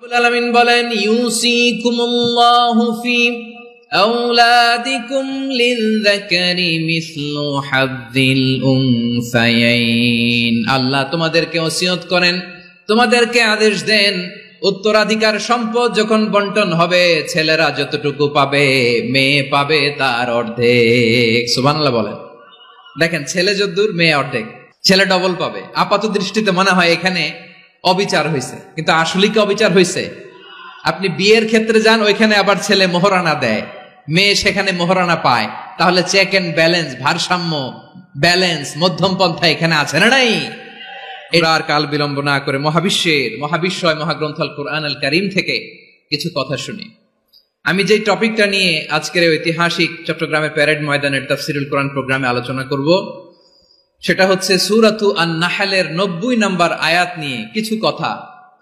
রব্বুল আলামিন বলেন ইউসিকুমুল্লাহু ফি আওলাদিকুম লিযযাকারি মিসলু হাযযিল উনসায়াইন। আল্লাহ তোমাদেরকে ওসিয়ত করেন, তোমাদেরকে আদেশ দেন, উত্তরাধিকার সম্পদ যখন বন্টন হবে ছেলেরা যতটুকু পাবে মেয়ে পাবে তার অর্ধেক। সুবহানাল্লাহ বলেন। দেখেন, ছেলে যদ্দূর মেয়ে অর্ধেক, ছেলে ডবল পাবে। আপাত দৃষ্টিতে মনে হয় এখানে অবিচার হয়েছে, কিন্তু আসলে কি অবিচার হয়েছে? আপনি বিয়ের ক্ষেত্রে যান, ওইখানে আবার ছেলে মোহরানা দেয়, মেয়ে সেখানে মোহরানা পায়। তাহলে চেক এন্ড ব্যালেন্স, ভারসাম্য, ব্যালেন্স, মধ্যম পন্থা এখানে আছে না নাই? এবার কাল বিলম্ব না করে মহাবিশ্বয় মহাগ্রন্থ আল কুরআন আল কারীম থেকে কিছু কথা শুনি। আমি যে টপিকটা নিয়ে আজকের ঐতিহাসিক চট্টগ্রামের প্যারেড ময়দানের তাফসিরুল কোরআন প্রোগ্রামে আলোচনা করব, সেটা হচ্ছে সূরাতু আন-নাহলের 90 নম্বর আয়াত নিয়ে কিছু কথা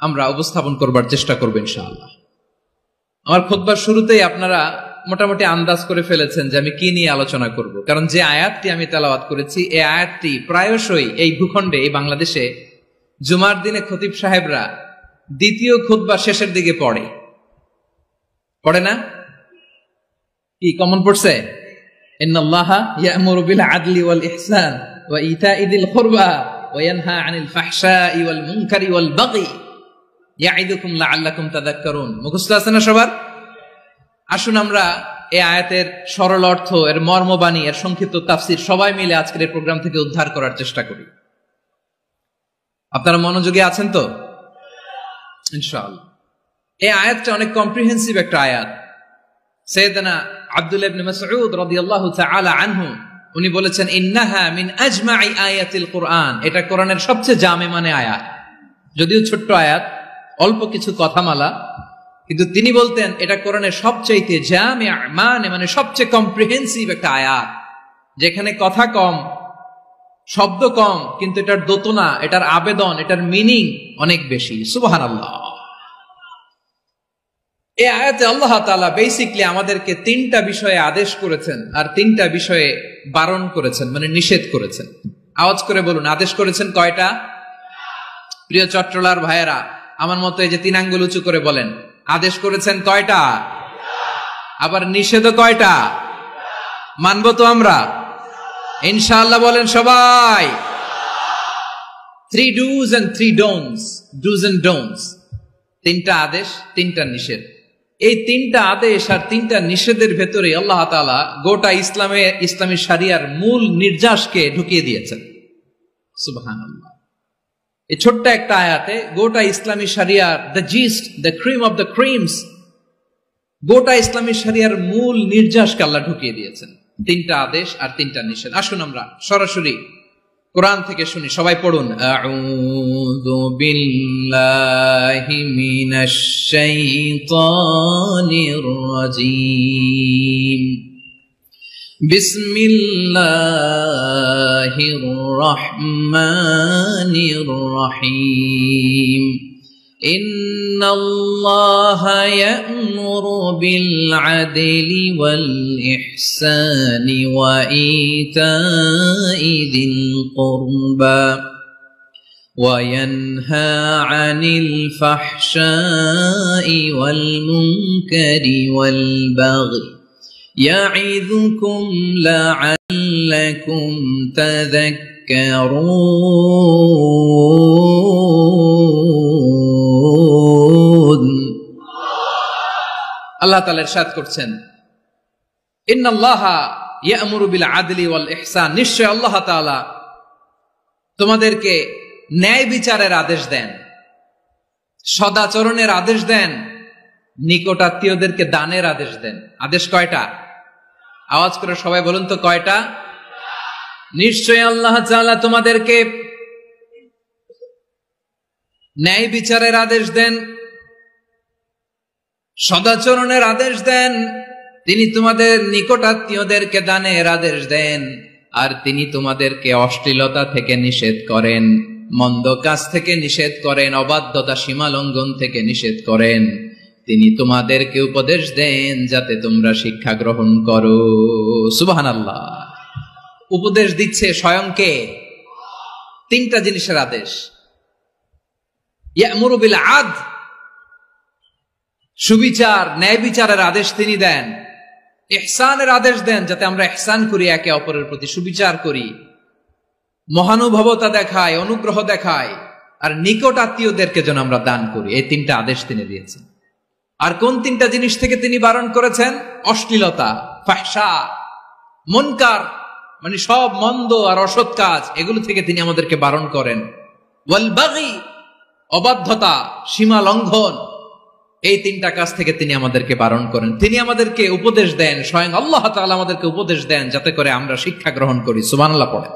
আমরা উপস্থাপন করবার চেষ্টা করব ইনশাআল্লাহ। আমার খুতবার শুরুতেই আপনারা মোটামুটি আন্দাজ করে ফেলেছেন যে আমি কি নিয়ে আলোচনা করব, কারণ যে আয়াতটি আমি তেলাওয়াত করেছি এই আয়াতটি প্রায়শই এই ভূখণ্ডে, এই বাংলাদেশে জুমার দিনে খতিব সাহেবরা দ্বিতীয় খুতবা শেষের দিকে পড়ে না? কি কমন পড়ছে? ইন্নাল্লাহা ইয়া'মুরু বিল আদলি ওয়াল ইহসান ওয়া ইতা'i যিল কুরবা ওয়া ইয়ানহা আনিল ফাহশাই ওয়াল মুনকারি ওয়াল বাগি ইয়া'iদুকুম লা'আল্লাকুম তাযাক্কারুন। মুখস্থ আছে না সবার? আসুন আমরা এই আয়াতের সরল অর্থ, এর মর্মবাণী, এর সংক্ষিপ্ত তাফসীর সবাই মিলে আজকের এই প্রোগ্রাম থেকে উদ্ধার করার চেষ্টা করি। আপনারা মনোযোগী আছেন তো? ইনশাআল্লাহ। এই আয়াতটা অনেক কম্প্রিহেন্সিভ একটা আয়াত। সাইয়েদনা আব্দুল্লাহ ইবনে মাসউদ রাদিয়াল্লাহু তাআলা আনহু উনি বলেছেন, ইন্নাহা মিন আজমাই আয়াতিল কুরআন। এটা কোরআনের সবচেয়ে জামে মানে আয়াত। যদিও ছোট্ট আয়াত, অল্প কিছু কথামালা, কিন্তু তিনি বলতেন এটা কোরআনের সবচাইতে জামে মানে সবচেয়ে কম্প্রিহেন্সিভ একটা আয়াত, যেখানে কথা কম, শব্দ কম, কিন্তু এটার দোতনা, এটার আবেদন, এটার মিনিং অনেক বেশি। সুবহানাল্লাহ। এই আয়াতে আল্লাহ তাআলা বেসিক্যালি আমাদেরকে 3টা বিষয়ে আদেশ করেছেন আর 3টা বিষয়ে বারণ করেছেন, মানে নিষেধ করেছেন। আওয়াজ করে বলুন, আদেশ করেছেন কয়টা? প্রিয় চট্টলার ভাইয়েরা, আমার মতো এই যে 3 আঙ্গুল উঁচু করে বলেন, আদেশ করেছেন কয়টা? আবার নিষেধও কয়টা? মানবো তো আমরা ইনশাআল্লাহ? বলেন সবাই। 3 do's and 3 don'ts, do's and don'ts। 3টা আদেশ, 3টা নিষেধ। এই 3টা আদেশ আর 3টা নিষেধের ভেতরে আল্লাহ তাআলা গোটা ইসলামী শরিয়ার মূল নির্যাসকে ঢুকিয়ে দিয়েছেন। সুবহানাল্লাহ। এই ছোট্ট একটা আয়াতে গোটা ইসলামী শরিয়ার, the gist, the cream of the creams, গোটা ইসলামী শরিয়ার মূল নির্যাসকে আল্লাহ ঢুকিয়ে দিয়েছেন। 3টা আদেশ আর 3টা নিষেধ। আসুন আমরা সরাসরি কোরআন থেকে শুনি, সবাই পড়ুন। আউযু বিল্লাহি মিনাশ শাইতানির রাজীম। বিসমিল্লাহির রহমানির রহিম। ইন্নাল্লাহা ইয়া'মুরু বিল আদলি ওয়াল ইহসানি ওয়া ইতা'i যিল কুরবা ওয়া ইয়ানহা আনিল ফাহশাই ওয়াল মুনকারি ওয়াল বাগি ইয়া'iযুকুম লা'আল্লাকুম তাযাক্কারুন। আল্লাহ তাআলা ইরশাদ করছেন, ইন্নাল্লাহা ইয়া'মুরু বিল আদলি ওয়াল ইহসান। নিশ্চয় আল্লাহ তাআলা তোমাদেরকে ন্যায় বিচারের আদেশ দেন, সদাচরণের আদেশ দেন, নিকটাত্মীয়দেরকে দানের আদেশ দেন। আদেশ কয়টা? আওয়াজ করে সবাই বলুন তো কয়টা? নিশ্চয় আল্লাহ তাআলা তোমাদেরকে ন্যায় বিচারের আদেশ দেন, সদাচরণের আদেশ দেন, তিনি তোমাদের নিকটাত্মীয়দেরকে দানের আদেশ দেন, আর তিনি তোমাদেরকে অশ্লীলতা থেকে নিষেধ করেন, মন্দ কাজ থেকে নিষেধ করেন, অবাধ্যতা সীমা লঙ্ঘন থেকে নিষেধ করেন। তিনি তোমাদেরকে উপদেশ দেন যাতে তোমরা শিক্ষা গ্রহণ করো। সুবহানাল্লাহ। উপদেশ দিচ্ছে স্বয়ং কে? 3টা জিনিসের আদেশ। ইয়া'মুরু বিল আদল, সুবিচার, ন্যায় বিচারের আদেশ তিনি দেন, ইহসানের আদেশ দেন, যাতে আমরা ইহসান করি, একে অপরের প্রতি সুবিচার করি, মহানুভবতা দেখায়, অনুগ্রহ দেখায়, আর নিকট আত্মীয়দেরকে যেন আমরা দান করি। এই তিনটা আদেশ তিনি দিয়েছেন। আর কোন তিনটা জিনিস থেকে তিনি বারণ করেছেন? অশ্লীলতা, ফাহশা, মুনকার, মানে সব মন্দ আর অসৎ কাজ, এগুলো থেকে তিনি আমাদেরকে বারণ করেন। ওয়াল বাগি, অবাধ্যতা, সীমা লঙ্ঘন, এই তিনটা কাজ থেকে তিনি আমাদেরকে বারণ করেন। তিনি আমাদেরকে উপদেশ দেন, স্বয়ং আল্লাহ তাআলা আমাদেরকে উপদেশ দেন, যাতে করে আমরা শিক্ষা গ্রহণ করি। সুবহানাল্লাহ পড়ে।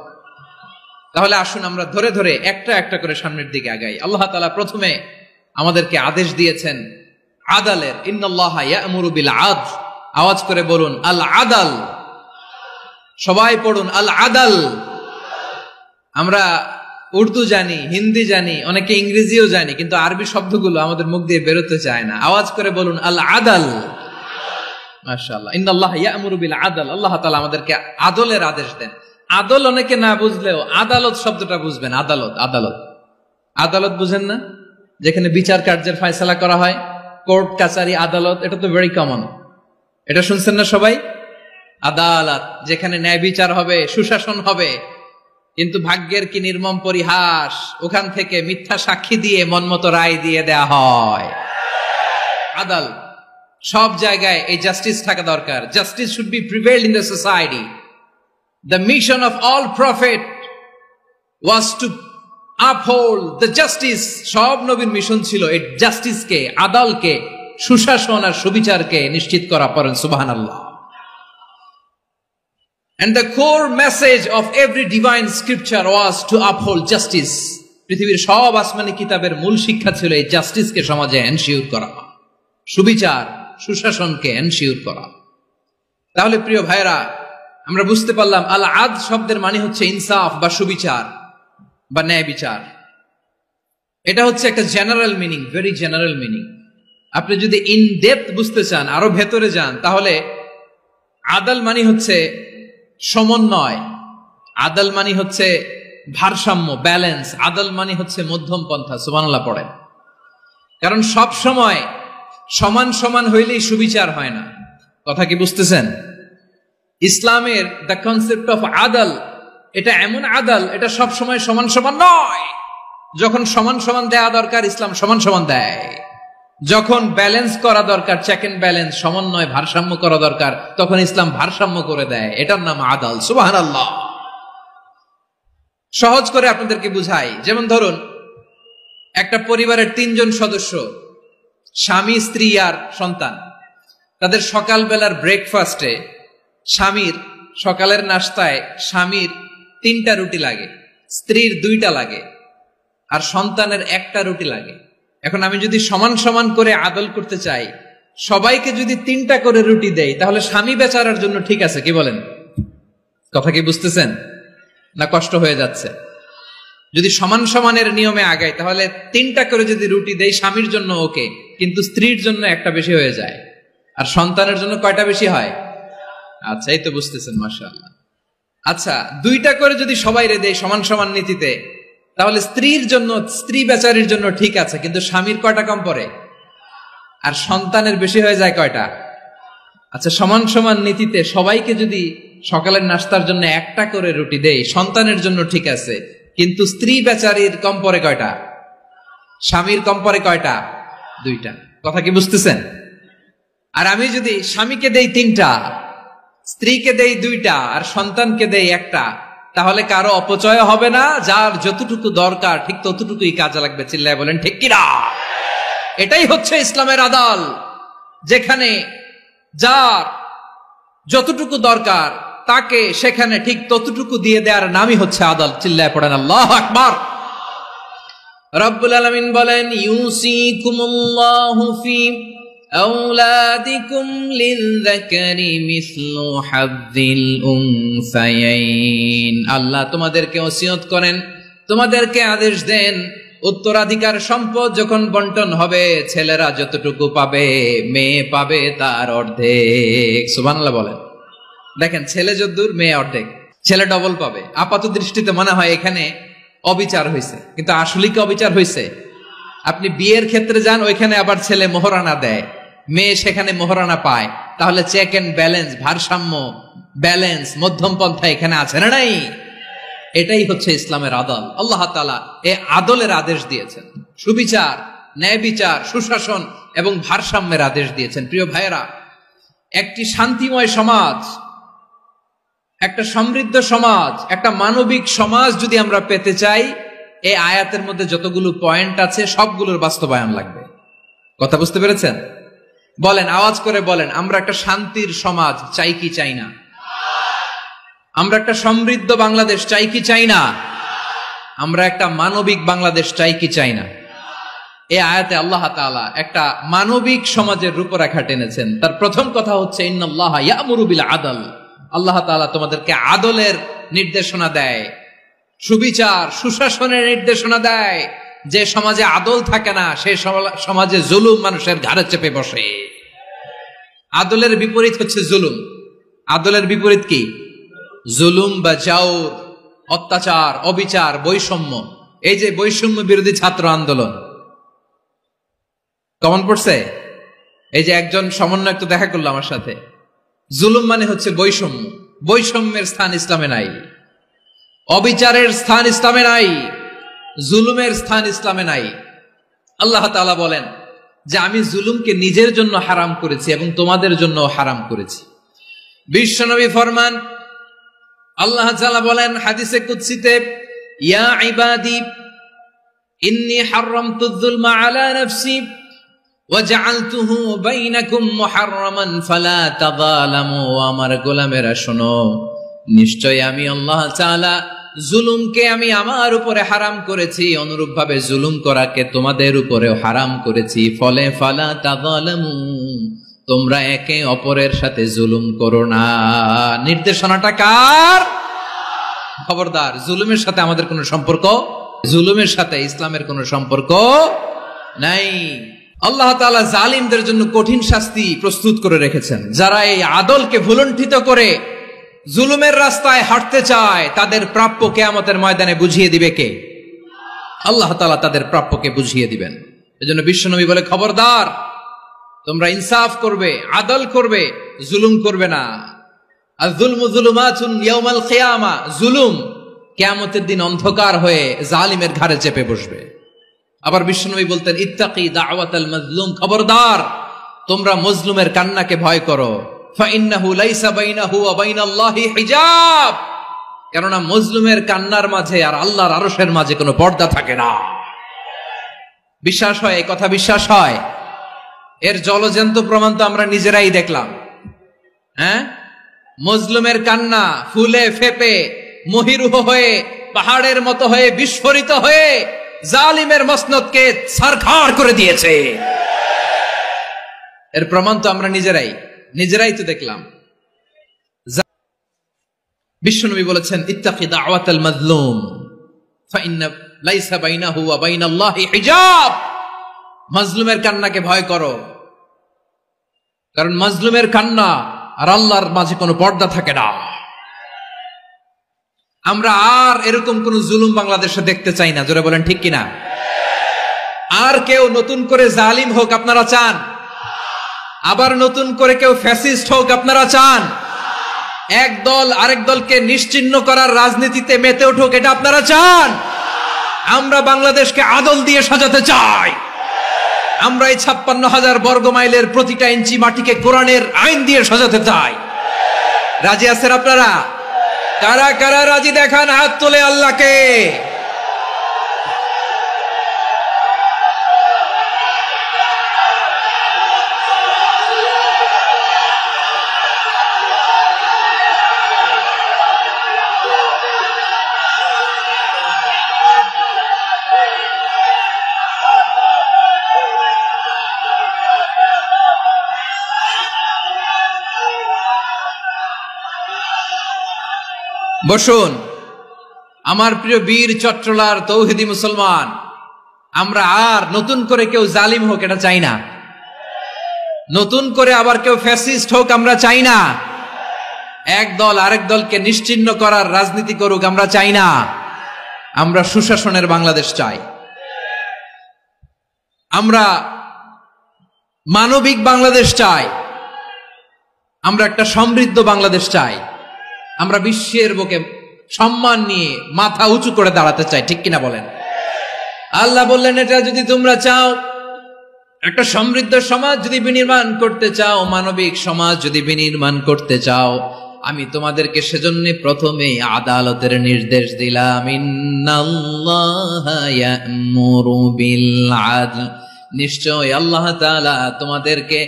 তাহলে আসুন আমরা ধরে ধরে একটা একটা করে সামনের দিকে আগাই। আল্লাহ তাআলা প্রথমে আমাদেরকে আদেশ দিয়েছেন আদালের। ইন্নাল্লাহা ইয়া'মুরু বিল আদল। আওয়াজ করে বলুন আল আদাল। সবাই পড়ুন আল আদাল। আমরা উর্দু জানি, হিন্দি জানি, অনেকে ইংরেজিও জানি, কিন্তু আরবি শব্দগুলো আমাদের মুখ দিয়ে বেরোতে চায় না। আওয়াজ করে বলুন আল আদাল। মাশাআল্লাহ। ইন্নাল্লাহা ইয়া'মুরু বিল আদল। আল্লাহ তাআলা আমাদেরকে আদলের আদেশ দেন। আদল অনেকে না বুঝলেও আদালত শব্দটা বুঝবেন। আদালত, আদালত, আদালত বুঝেন না? যেখানে বিচার কার্যের ফয়সালা করা হয়, কোর্ট কাচারি, আদালত, এটা তো ভেরি কমন। এটা শুনছেন না সবাই? আদালত, যেখানে ন্যায় বিচার হবে, সুশাসন হবে। কিন্তু ভাগ্যের কি নির্মম পরিহাস, ওখান থেকে মিথ্যা সাক্ষী দিয়ে মনমতো রায় দিয়ে দেয়া হয়। আদাল, সব জায়গায় এই জাস্টিস থাকা দরকার। Justice should be prevailed in the society. The mission of all prophet was to uphold the justice. সব নবীর মিশন ছিল এই জাস্টিসকে, আদালকে, সুশাসন আর সুবিচারকে নিশ্চিত করা। পড়েন সুবহানাল্লাহ। And the core message of every divine scripture was to uphold justice. পৃথিবীর সব আসমানি কিতাবের মূল শিক্ষা ছিল এই জাস্টিসকে সমাজে এনশিওর করা, সুবিচার, সুশাসনকে এনশিওর করা। তাহলে প্রিয় ভাইরা, আমরা বুঝতে পারলাম আল আদ শব্দের মানে হচ্ছে ইনসাফ বা সুবিচার বা ন্যায় বিচার। এটা হচ্ছে একটা general meaning, very general meaning. আপনি যদি ইন ডেপথ বুঝতে চান, আরো ভেতরে যান, তাহলে আদাল মানে হচ্ছে সমন্বয়, আদাল মানে হচ্ছে ভারসাম্য, ব্যালেন্স, আদাল মানে হচ্ছে মধ্যম পন্থা। সুবহানাল্লাহ পড়েন। কারণ সব সময় সমান সমান হইলেই সুবিচার হয় না। কথা কি বুঝতেছেন? ইসলামের দ্য কনসেপ্ট অফ আদাল, এটা এমন আদাল, এটা সব সময় সমান সমান নয়। যখন সমান সমান দেয়া দরকার, ইসলাম সমান সমান দেয়। যখন ব্যালেন্স করা দরকার, চেক এন্ড ব্যালেন্স, সমন্বয়, ভারসাম্য করা দরকার, তখন ইসলাম ভারসাম্য করে দেয়। এটার নাম আদাল। সুবহানাল্লাহ। সহজ করে আপনাদেরকে বুঝাই। যেমন ধরুন, একটা পরিবারের 3 জন সদস্য, স্বামী, স্ত্রী আর সন্তান। তাদের সকালবেলার ব্রেকফাস্টে, স্বামীর সকালের নাস্তায় স্বামীর 3টা রুটি লাগে, স্ত্রীর 2টা লাগে, আর সন্তানের 1টা রুটি লাগে। এখন আমি যদি সমান সমান করে আদল করতে চাই, সবাইকে যদি 3টা করে রুটি দেই, তাহলে স্বামী বেচারার জন্য ঠিক আছে, কি বলেন? কথা কি বুঝতেছেন না কষ্ট হয়ে যাচ্ছে? যদি সমান সমানের নিয়মে আগাই, তাহলে 3টা করে যদি রুটি দেই, স্বামীর জন্য ওকে, কিন্তু স্ত্রীর জন্য 1টা বেশি হয়ে যায়। আর সন্তানের জন্য কয়টা বেশি হয়? আচ্ছা, এই তো বুঝতেছেন, মাশাআল্লাহ। আচ্ছা, 2টা করে যদি সবাই দেয় সমান সমান নীতিতে, তাহলে স্ত্রীর জন্য, স্ত্রী বেচারির জন্য ঠিক আছে, কিন্তু স্বামীর কয়টা কম পড়ে? আর সন্তানের বেশি হয়ে যায় কয়টা? আচ্ছা, সমান সমান নীতিতে সবাইকে যদি সকালের নাস্তার জন্য 1টা করে রুটি দেই, সন্তানের জন্য ঠিক আছে, কিন্তু স্ত্রী বেচারির কম পড়ে কয়টা? স্বামীর কম পড়ে কয়টা? 2টা। কথা কি বুঝতেছেন? আর আমি যদি স্বামীকে দেই 3টা, স্ত্রীকে দেই 2টা, আর সন্তানকে দেই 1টা, তাহলে কারো অপচয় হবে না। যার যতটুকু দরকার ঠিক ততটুকুই কাজে লাগবে। চিল্লায় বলেন ঠিক কিনা? এটাই হচ্ছে ইসলামের আদাল, যেখানে যার যতটুকু দরকার তাকে সেখানে ঠিক ততটুকু দিয়ে দেওয়ার নামই হচ্ছে আদাল। চিল্লায় পড়েন আল্লাহু আকবার। রব্বুল আলামিন বলেন, ইউসিকুমুল্লাহু ফি আওলাদিকুম লিযযাকারি মিসলু হাযযিল উনসায়াইন। আল্লাহ তোমাদেরকে ওসিয়ত করেন, তোমাদেরকে আদেশ দেন, উত্তরাধিকার সম্পদ যখন বন্টন হবে, ছেলেরা যতটুকু পাবে, মেয়ে পাবে তার অর্ধেক। সুবহানাল্লাহ বলেন। দেখেন, ছেলে যদ্দূর, মেয়ে অর্ধেক, ছেলে ডবল পাবে। আপাত দৃষ্টিতে মনে হয় এখানে অবিচার হয়েছে, কিন্তু আসলে কি অবিচার হয়েছে? আপনি বিয়ের ক্ষেত্রে যান, ওইখানে আবার ছেলে মোহরানা দেয়, মেয়ে সেখানে মোহরানা পায়, তাহলে চেক এন্ড ব্যালেন্স, ভারসাম্য, ব্যালেন্স, মধ্যম পন্থা এখানে আছে না নাই? এটাই হচ্ছে ইসলামের আদল। আল্লাহ তাআলা এই আদলের আদেশ দিয়েছেন, সুবিচার, ন্যায় বিচার, সুশাসন এবং ভারসাম্যের আদেশ দিয়েছেন। প্রিয় ভাইয়েরা, একটি শান্তিময় সমাজ, একটা সমৃদ্ধ সমাজ, একটা মানবিক সমাজ যদি আমরা পেতে চাই, এই আয়াতের মধ্যে যতগুলো পয়েন্ট আছে সবগুলোর বাস্তবায়ন লাগবে। কথা বুঝতে পেরেছেন? বলেন, আওয়াজ করে বলেন, আমরা একটা শান্তির সমাজ চাই কি চাই না? আমরা একটা সমৃদ্ধ বাংলাদেশ চাই কি চাই না? আমরা একটা মানবিক বাংলাদেশ চাই কি চাই না? এই আয়াতে আল্লাহ তাআলা একটা মানবিক সমাজের রূপরেখা টেনেছেন। তার প্রথম কথা হচ্ছে ইন্নাল্লাহা ইয়ামুরু বিল আদল। আল্লাহ তাআলা তোমাদেরকে আদলের নির্দেশনা দেয়, সুবিচার, সুশাসনের নির্দেশনা দেয়। যে সমাজে আদল থাকে না, সেই সমাজে জুলুম মানুষের ঘাড়ে চেপে বসে। আদলের বিপরীত হচ্ছে জুলুম। আদলের বিপরীত কি? জুলুম বা জাওর, অত্যাচার, অবিচার, বৈষম্য। এই যে বৈষম্য বিরোধী ছাত্র আন্দোলন কমন পড়ছে, এই যে একজন সমন্বয়ক তো দেখা করলো আমার সাথে। জুলুম মানে হচ্ছে বৈষম্য। বৈষম্যের স্থান ইসলামে নাই, অবিচারের স্থান ইসলামে নাই, জুলুমের স্থান ইসলামে নাই। আল্লাহ তাআলা বলেন যে আমি জুলুমকে নিজের জন্য হারাম করেছি এবং তোমাদের জন্য হারাম করেছি। বিশ্বনবী ফরমান, আল্লাহ তাআলা বলেন হাদিসে কুদসিতে, ইয়া ইবাদি ইন্নী হারামতুয যুলমা আলা নাফসি ওয়া জাআলতুহু বাইনাকুম মুহাররামান ফালা তাযালামু। আমার গোলামেরা শোনো, নিশ্চয় আমি আল্লাহ তাআলা জুলুমকে আমি আমার উপরে হারাম করেছি, অনুরূপ ভাবে জুলুম করাকে তোমাদের উপরেও হারাম করেছি। ফলে ফালা তাযালামু, তোমরা একে অপরের সাথে জুলুম করো না। নির্দেশনাটা কার? খবরদার, জুলুমের সাথে আমাদের কোনো সম্পর্ক, জুলুমের সাথে ইসলামের কোনো সম্পর্ক নাই। আল্লাহ তাআলা জালিমদের জন্য কঠিন শাস্তি প্রস্তুত করে রেখেছেন। যারা এই আদলকে ভুলুণ্ঠিত করে জুলুমের রাস্তায় হাঁটতে চায়, তাদের প্রাপ্য কিয়ামতের ময়দানে বুঝিয়ে দিবে কে? আল্লাহ তাআলা তাদের প্রাপ্যকে বুঝিয়ে দিবেন। এজন্য বিশ্বনবী বলে, খবরদার, তোমরা ইনসাফ করবে, আদল করবে, জুলুম করবে না। আয-যুলমু যুলুমাতুন ইয়াউমাল কিয়ামা, জুলুম কিয়ামতের দিন অন্ধকার হয়ে জালিমের ঘাড়ে চেপে বসবে। আবার বিশ্বনবী বলতেন, ইত্তাকি দাওয়াতাল মাজলুম, খবরদার, তোমরা মজলুমের কান্নাকে ভয় করো। ফাইন্নাহু লাইসা বাইনাহু ওয়া বাইনাল্লাহি হিজাব, কেননা মজলুমের কান্নার মাঝে আর আল্লাহর আরশের মাঝে কোনো পর্দা থাকে না। বিশ্বাস হয়? এই কথা বিশ্বাস হয়? এর জলজ্যান্ত প্রমাণ তো আমরা নিজেরাই দেখলাম। হ্যাঁ, মজলুমের কান্না ফুলে ফেপে মহিরুহ হয়ে, পাহাড়ের মতো হয়ে, বিস্ফোরিত হয়ে জালিমের মসনদকে ছারখার করে দিয়েছে। এর প্রমাণ তো আমরা নিজেরাই তো দেখলাম। বিশ্বনবী বলেছেন, ইত্তাকি দাওয়াতাল মাজলুম ফাইন্না লাইসা বাইনাহু ওয়া বাইনাল্লাহি হিজাব। মাজলুমের কান্নাকে ভয় করো, কারণ মাজলুমের কান্না আর আল্লাহর মাঝে কোনো পর্দা থাকে না। আমরা আর এরকম কোন জুলুম বাংলাদেশে দেখতে চাই না। জোরে বলেন ঠিক কিনা? আর কেউ নতুন করে জালিম হোক আপনারা চান? আবার নতুন করে কেউ ফ্যাসিস্ট হোক আপনারা চান? এক দল আরেক দলকে নিশ্চিহ্ন করার রাজনীতিতে মেতে উঠুক, এটা আপনারা চান? আমরা বাংলাদেশকে আদল দিয়ে সাজাতে চাই। আমরা এই 56,000 বর্গ মাইলের প্রতিটা ইঞ্চি মাটিকে কোরআনের আইন দিয়ে সাজাতে চাই। রাজি আছেন আপনারা? কারা কারা রাজি দেখান হাত তোলে আল্লাহকে। বসুন, আমার প্রিয় বীর চট্টলার তৌহিদি মুসলমান, আমরা আর নতুন করে কেউ জালিম হোক এটা চাই না। নতুন করে আবার কেউ ফ্যাসিস্ট হোক আমরা চাই না। এক দল আরেক দলকে নিশ্চিহ্ন করার রাজনীতি করুক আমরা চাই না। আমরা সুশাসনের বাংলাদেশ চাই। আমরা মানবিক বাংলাদেশ চাই, আমরা একটা সমৃদ্ধ বাংলাদেশ চাই, আমরা বিশ্বের বুকে সম্মান নিয়ে মাথা উঁচু করে দাঁড়াতে চাই, ঠিক কিনা বলেন? আল্লাহ বললেন, এটা যদি তোমরা চাও, একটা সমৃদ্ধ সমাজ যদি বিনির্মাণ করতে চাও, মানবিক সমাজ যদি বিনির্মাণ করতে চাও, আমি তোমাদেরকে সেজন্য প্রথমে আদালতের নির্দেশ দিলাম। ইন্নাল্লাহা ইয়া'মুরু বিল আদল, নিশ্চয় আল্লাহ তাআলা তোমাদেরকে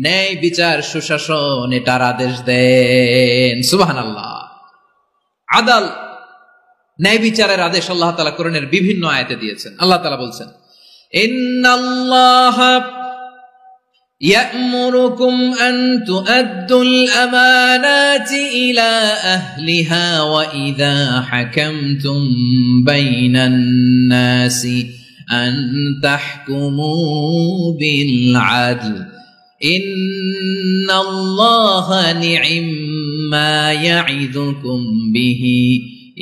ন্যায় বিচার সুশাসন এটার আদেশ দেন। সুবহানাল্লাহ। আদাল, ন্যায় বিচারের আদেশ আল্লাহ তাআলা কোরআনের বিভিন্ন আয়াতে দিয়েছেন। আল্লাহ তাআলা বলছেন, ইন্নাল্লাহা يأمركم أن تؤدوا الأمانات إلى أهلها وإذا حكمتم بين الناس أن تحكموا بالعدل إن الله نعم ما يعظكم به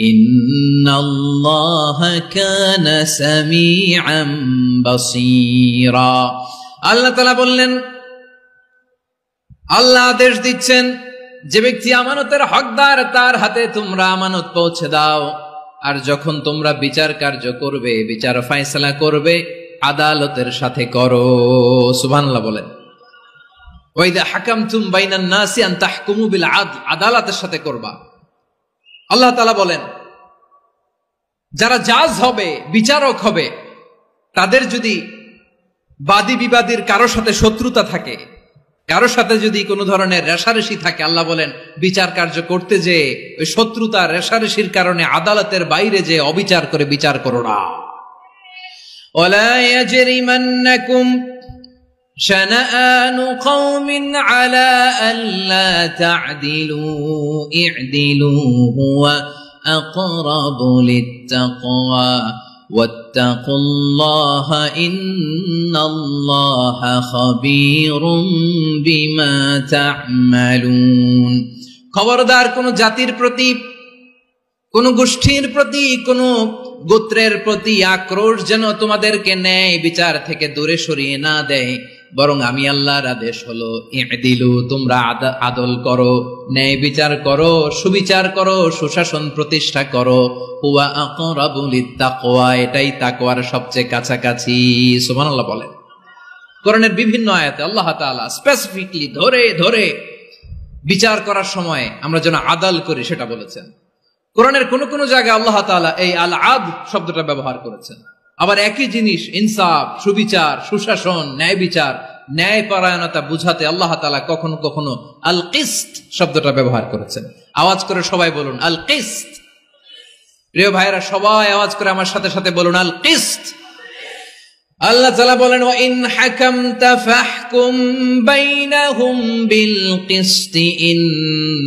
إن الله كان سميعا بصيرا। আল্লাহ তাআলা বললেন, আল্লাহ আদেশ দিচ্ছেন, যে ব্যক্তি আমানতের হকদার তার হাতে তোমরা আমানত পৌঁছে দাও, আর যখন তোমরা বিচার কার্য করবে, বিচার ফয়সালা করবে, আদালতের সাথে করো। সুবহানাল্লাহ বলেন। ওয়া ইযা হাকামতুম বাইনান নাসি আন তাহকুমু বিল আদল, আদালতের সাথে করবা। আল্লাহ তাআলা বলেন, যারা জাজ হবে, বিচারক হবে, তাদের যদি বাদী বিবাদীর কারো সাথে শত্রুতা থাকে, কারো সাথে যদি কোনো ধরনের রেষারেষি থাকে, আল্লাহ বলেন বিচার কার্য করতে যে ওই শত্রুতা রেষারেষির কারণে আদালতের বাইরে যে অবিচার করে বিচার করো না। ওয়ালা ইয়াজরিমান্নাকুম শানাআনু কওমিন আলা আল্লা তা'দিলু ই'দিলু হুয়া আকরাবু লিত্তাকওয়া ওয়াত্তাকুল্লাহা ইন্নাল্লাহা খাবীরুম বিমা তা'মালুন। খবরদার কোন জাতির প্রতি, কোন গোষ্ঠীর প্রতি, কোন গোত্রের প্রতি আক্রোশ যেন তোমাদেরকে ন্যায় বিচার থেকে দূরে সরিয়ে না দেয়, বরং আমি আল্লাহর আদেশ হলো ই'দিলু, তোমরা আদল করো, ন্যায় বিচার করো, সুবিচার করো, সুশাসন প্রতিষ্ঠা করো। হুয়া আকরাবু লিত্তাকওয়া, এটাই তাকওয়ার সবচেয়ে কাছাকাছি। সুবহানাল্লাহ বলেন। কোরআনের বিভিন্ন আয়াতে আল্লাহ তাআলা স্পেসিফিকলি ধরে ধরে বিচার করার সময় আমরা যেন আদল করি সেটা বলেছেন। কোরআনের কোন কোন জায়গায় আল্লাহ তাআলা এই আল আদল শব্দটা ব্যবহার করেছেন। আবার একই জিনিস ইনসাফ, সুবিচার, সুশাসন, ন্যায় বিচার, ন্যায় পরায়ণতা বুঝাতে আল্লাহ তাআলা কখনো কখনো আল কিসত শব্দটা ব্যবহার করেছেন। আওয়াজ করে সবাই বলুন আল কিসত। প্রিয় ভাইরা, সবাই আওয়াজ করে আমার সাথে সাথে বলুন আল কিসত। আল্লাহ তাআলা বলেন, ওয়া ইন হাকামতা ফাহকুম বাইনাহুম বিল কিসত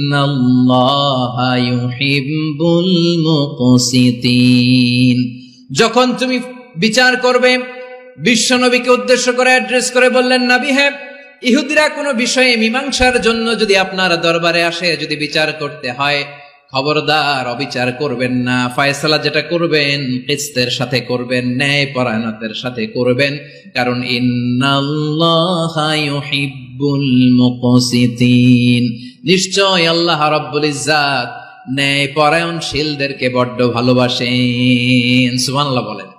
ইন্নাল্লাহা ইউহিব্বুল মুকসিতিন। যখন তুমি বিচার করবে, বিশ্বনবীকে উদ্দেশ্য করে অ্যাড্রেস করে বললেন, নবী হে, ইহুদিরা কোনো বিষয়ে মীমাংসার জন্য যদি আপনার দরবারে আসে, যদি বিচার করতে হয়, খবরদার অবিচার করবেন না। ফয়সালা যেটা করবেন কিসতের সাথে করবেন, ন্যায় পরায়ণতার সাথে করবেন, কারণ ইন্নাল্লাহা ইউহিব্বুল মুকসিতিন, নিশ্চয় আল্লাহ রাব্বুল ইজ্জাত ন্যায় পরায়ণশীলদেরকে বড্ড ভালোবাসেন। সুবহানাল্লাহ বলেন।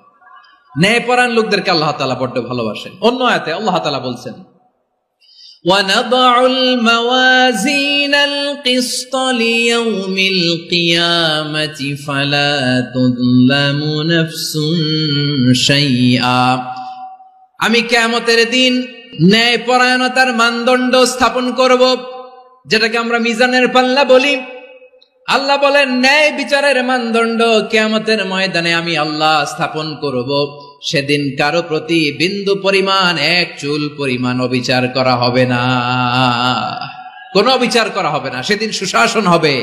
ন্যায় পরায়ণ লোকদেরকে আল্লাহ তাআলা বড্ড ভালোবাসেন। অন্য আয়াতে আল্লাহ তাআলা বলছেন, وَنَضَعُ الْمَوَازِينَ الْقِسْطَ لِيَوْمِ الْقِيَامَةِ فَلَا تُظْلَمُ نَفْسٌ شَيْئًا। আমি কিয়ামতের দিন ন্যায় পরায়ণতার মানদণ্ড স্থাপন করব, যেটাকে আমরা মিজানের পাল্লা বলি। আল্লাহ বলেন, ন্যায় বিচারের মানদণ্ড কিয়ামতের ময়দানে আমি আল্লাহ স্থাপন করব। সেদিন কারো প্রতি বিন্দু পরিমাণ, এক চুল পরিমাণ অবিচার করা হবে না, কোনো অবিচার করা হবে না। সেদিন সুশাসন হবে,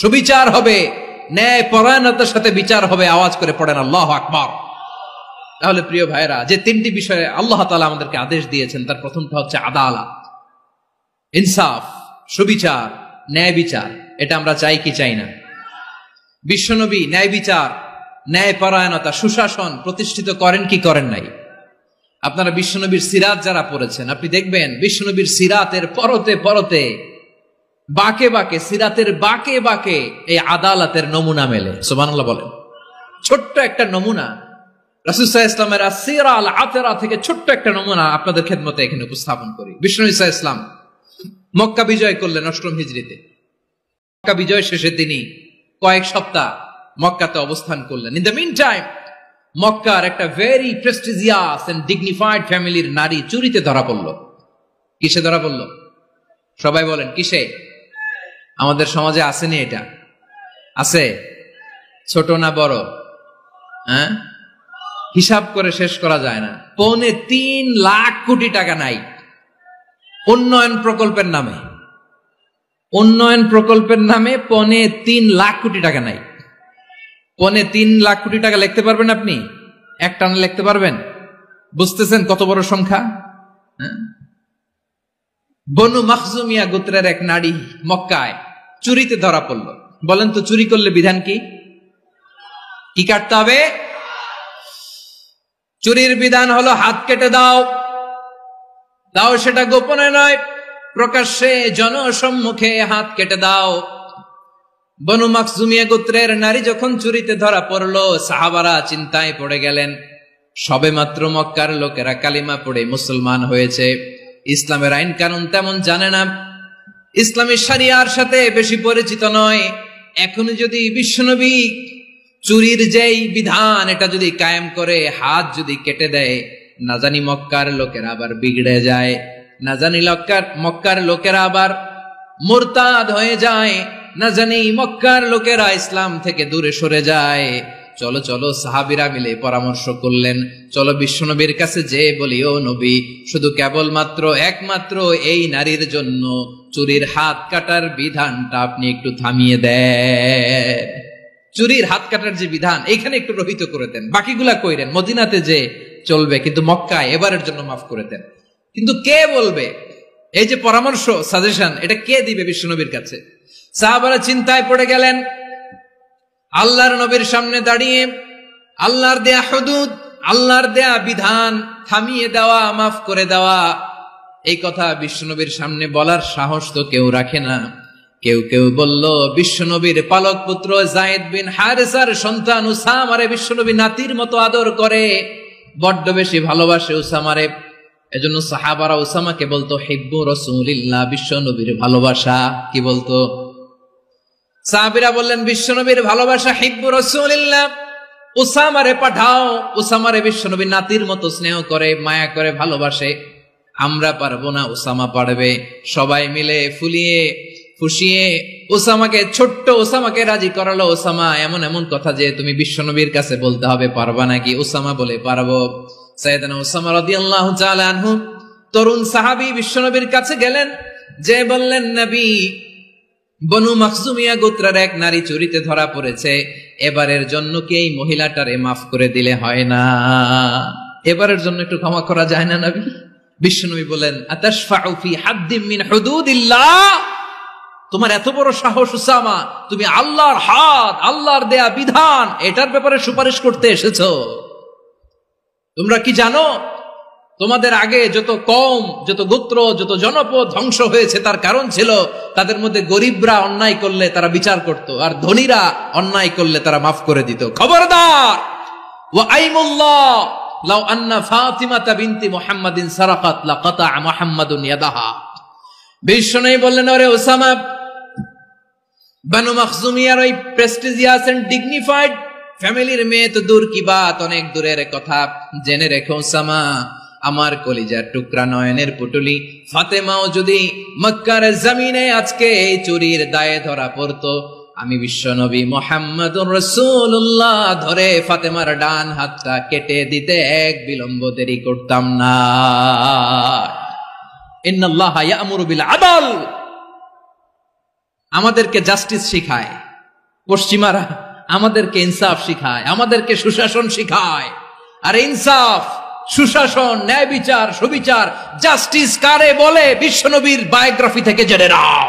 সুবিচার হবে, ন্যায় পরায়ণতার সাথে বিচার হবে। আওয়াজ করে পড়েন আল্লাহু আকবার। তাহলে প্রিয় ভাইরা, যে তিনটি বিষয়ে আল্লাহ তাআলা আমাদেরকে আদেশ দিয়েছেন, তার প্রথমটা হচ্ছে আদালত, ইনসাফ, সুবিচার, ন্যায় বিচার। এটা আমরা চাই কি চাই না? বিশ্বনবী ন্যায় বিচার, ন্যায় পরায়ণতা, সুশাসন প্রতিষ্ঠিত করেন কি করেন নাই? আপনারা বিশ্বনবীর সিরাত যারা পড়েছেন, আপনি দেখবেন বিশ্বনবীর সিরাতের পরতে পরতে বাকে বাকে, সিরাতের বাকে বাকে এই আদালতের নমুনা মেলে। সুবহানাল্লাহ বলেন। ছোট্ট একটা নমুনা রাসূল সাল্লাল্লাহু আলাইহি ওয়াসাল্লামের আসসিরা আল আতরা থেকে ছোট্ট একটা নমুনা আপনাদের খেদমতে এখানে উপস্থাপন করি। বিশ্বনবী সাল্লাল্লাহু আলাইহি ওয়াসাল্লাম মক্কা বিজয় করলেন ৮ম হিজরিতে। মক্কা বিজয় শেষে তিনি কয়েক সপ্তাহ মক্কাতে অবস্থান করলেন। ইন দ্য মিন টাইম মক্কার একটা ভেরি প্রেস্টিজিয়াস এন্ড ডিগনিফাইড ফ্যামিলির নারী চুরিতে ধরা পড়ল। কিসে ধরা পড়ল? সবাই বলেন কিসে? আমাদের সমাজে আসেনি এটা? আছে? ছোট না বড়? হ্যাঁ, হিসাব করে শেষ করা যায় না। ৩.৫ লাখ কোটি টাকা নাই উন্নয়ন প্রকল্পের নামে। উন্নয়ন প্রকল্পের নামে ৩.৫ লাখ কোটি টাকা নাই। ৩.৫ লাখ কোটি টাকা লিখতে পারবেন আপনি? এক টানে লিখতে পারবেন? বুঝতেছেন কত বড় সংখ্যা? বনু মাখজুমিয়া গোত্রের এক নারী মক্কায় চুরিতে ধরা পড়ল। বলেন তো চুরি করলে বিধান কি? কি কাটতে হবে? চুরির বিধান হলো হাত কেটে দাও। দাও সেটা গোপনে নয়, প্রকাশ্যে জনসম্মুখে হাত কেটে দাও। বনু মাখজুমিয়া গোত্রের নারী যখন চুরিতে ধরা পড়ল, সাহাবারা চিন্তায় পড়ে গেলেন। সবেমাত্র মক্কার লোকেরা কালিমা পড়ে মুসলমান হয়েছে, ইসলামের আইন কানুন তেমন জানে না, ইসলামী শরিয়ার সাথে বেশি পরিচিত নয়। এখন যদি বিশ্বনবী চুরির যেই বিধান এটা যদি কায়েম করে হাত যদি কেটে দেয়, না জানি মক্কার লোকেরা আবার বিগড়ে যায়, না জানি মক্কার লোকেরা আবার মুরতাদ হয়ে যায়, না জানি মক্কার লোকেরা ইসলাম থেকে দূরে সরে যায়। চলো চলো, সাহাবীরা মিলে পরামর্শ করলেন, চলো বিশ্বনবীর কাছে যে বলি, ও নবী, শুধু কেবলমাত্র একমাত্র এই নারীর জন্য চুরির হাত কাটার বিধানটা আপনি একটু থামিয়ে দেন। চুরির হাত কাটার যে বিধান এখানে একটু রহিত করে দেন, বাকিগুলা কইরেন মদিনাতে যে চলবে, কিন্তু মক্কায় এবারের জন্য মাফ করে দেন। কিন্তু কে বলবে? এই যে পরামর্শ, সাজেশন, এটা কে দিবে বিশ্বনবীর কাছে? সাহাবারা চিন্তায় পড়ে গেলেন। আল্লাহর নবীর সামনে দাঁড়িয়ে আল্লাহর দেয়া হুদুদ, আল্লাহর দেয়া বিধান থামিয়ে দেওয়া, মাফ করে দেওয়া, এই কথা বিশ্বনবীর সামনে বলার সাহস তো কেউ রাখে না। কেউ কেউ বলল, বিশ্বনবীর পালক পুত্র যায়েদ বিন হারেসার সন্তান উসামারে বিশ্বনবী নাতির মতো আদর করে, বড্ড বেশি ভালোবাসে উসামারে। এজন্য সাহাবারা উসামাকে বলতো হিব্বু রাসূলিল্লাহ, বিশ্বনবীর ভালোবাসা। কি বলতো? সাহাবীরা বললেন, বিশ্বনবীর ভালোবাসা হিব্বু রাসূলিল্লাহ, উসামারে পাঠাও। উসামারে বিশ্বনবী নাতির মতো স্নেহ করে, মায়া করে, ভালোবাসে। আমরা পারবো না, উসামা পারবে। সবাই মিলে ফুলিয়ে ফুসিয়ে উসামাকে, ছোট্ট উসামাকে রাজি করালো। উসামা এমন এমন কথা যে তুমি বিশ্বনবীর কাছে বলতে হবে, পারবা নাকি? উসামা বলে, পারবো। সাইয়েদনা উসামা রাদিয়াল্লাহু তাআলা আনহু তরুণ সাহাবী বিশ্বনবীর কাছে গেলেন, যে বললেন, নবী, বনু মাখজুমিয়া গোত্রের এক নারী চুরিতে ধরা পড়েছে, এবারের জন্য কি এই মহিলাটারে মাফ করে দিলে হয় না? এবারের জন্য একটু ক্ষমা করা যায় না নবী? বিশ্বনবী বলেন, আতাশফাউ ফি হাদ্দিম মিন হুদুদিল্লাহ, তোমার এত বড় সাহস উসামা, তুমি আল্লাহর হাত, আল্লাহর দেয়া বিধান, এটার ব্যাপারে সুপারিশ করতে এসেছো? তোমরা কি জানো তোমাদের আগে যত কওম, যত গোত্র, যত জনপদ ধ্বংস হয়েছে তার কারণ ছিল তাদের মধ্যে গরিবরা অন্যায় করলে তারা বিচার করত, আর ধনীরা অন্যায় করলে তারা মাফ করে দিত। খবরদার! ওয়া আইমুল্লাহ লাউ আন্না ফাতিমাতা বিনতি মুহাম্মাদিন সারাকাত লাকাতা মুহাম্মাদুন ইয়াদাহা। বিশ্বনবী বললেন, ওরে উসামা, বনু মাখজুমিয়ার ওই প্রেস্টিজিয়াস এন্ড ডিগনিফাইড ফ্যামিলির মেয়ে তো দূর কি বাত, অনেক দূরের কথা। জেনে রেখো উসামা, আমার কলিজার টুকরা, নয়নের পুটুলি ফাতেমাও যদি মক্কার জমিনে আজকে এই চুরির দায়ে ধরা পড়তো, আমি বিশ্বনবী মুহাম্মাদুর রাসূলুল্লাহ ধরে ফাতেমার ডান হাতটা কেটে দিতে এক বিলম্ব দেরি করতাম না। ইন্নাল্লাহা ইয়া'মুরু বিল আদল, আমাদেরকে জাস্টিস শিখায় পশ্চিমারা, আমাদেরকে ইনসাফ শিখায়, আমাদেরকে সুশাসন শিখায়। আর ইনসাফ, সুশাসন, ন্যায় বিচার, সুবিচার, জাস্টিস কারে বলে বিশ্বনবীর বায়োগ্রাফি থেকে জেনে নাও।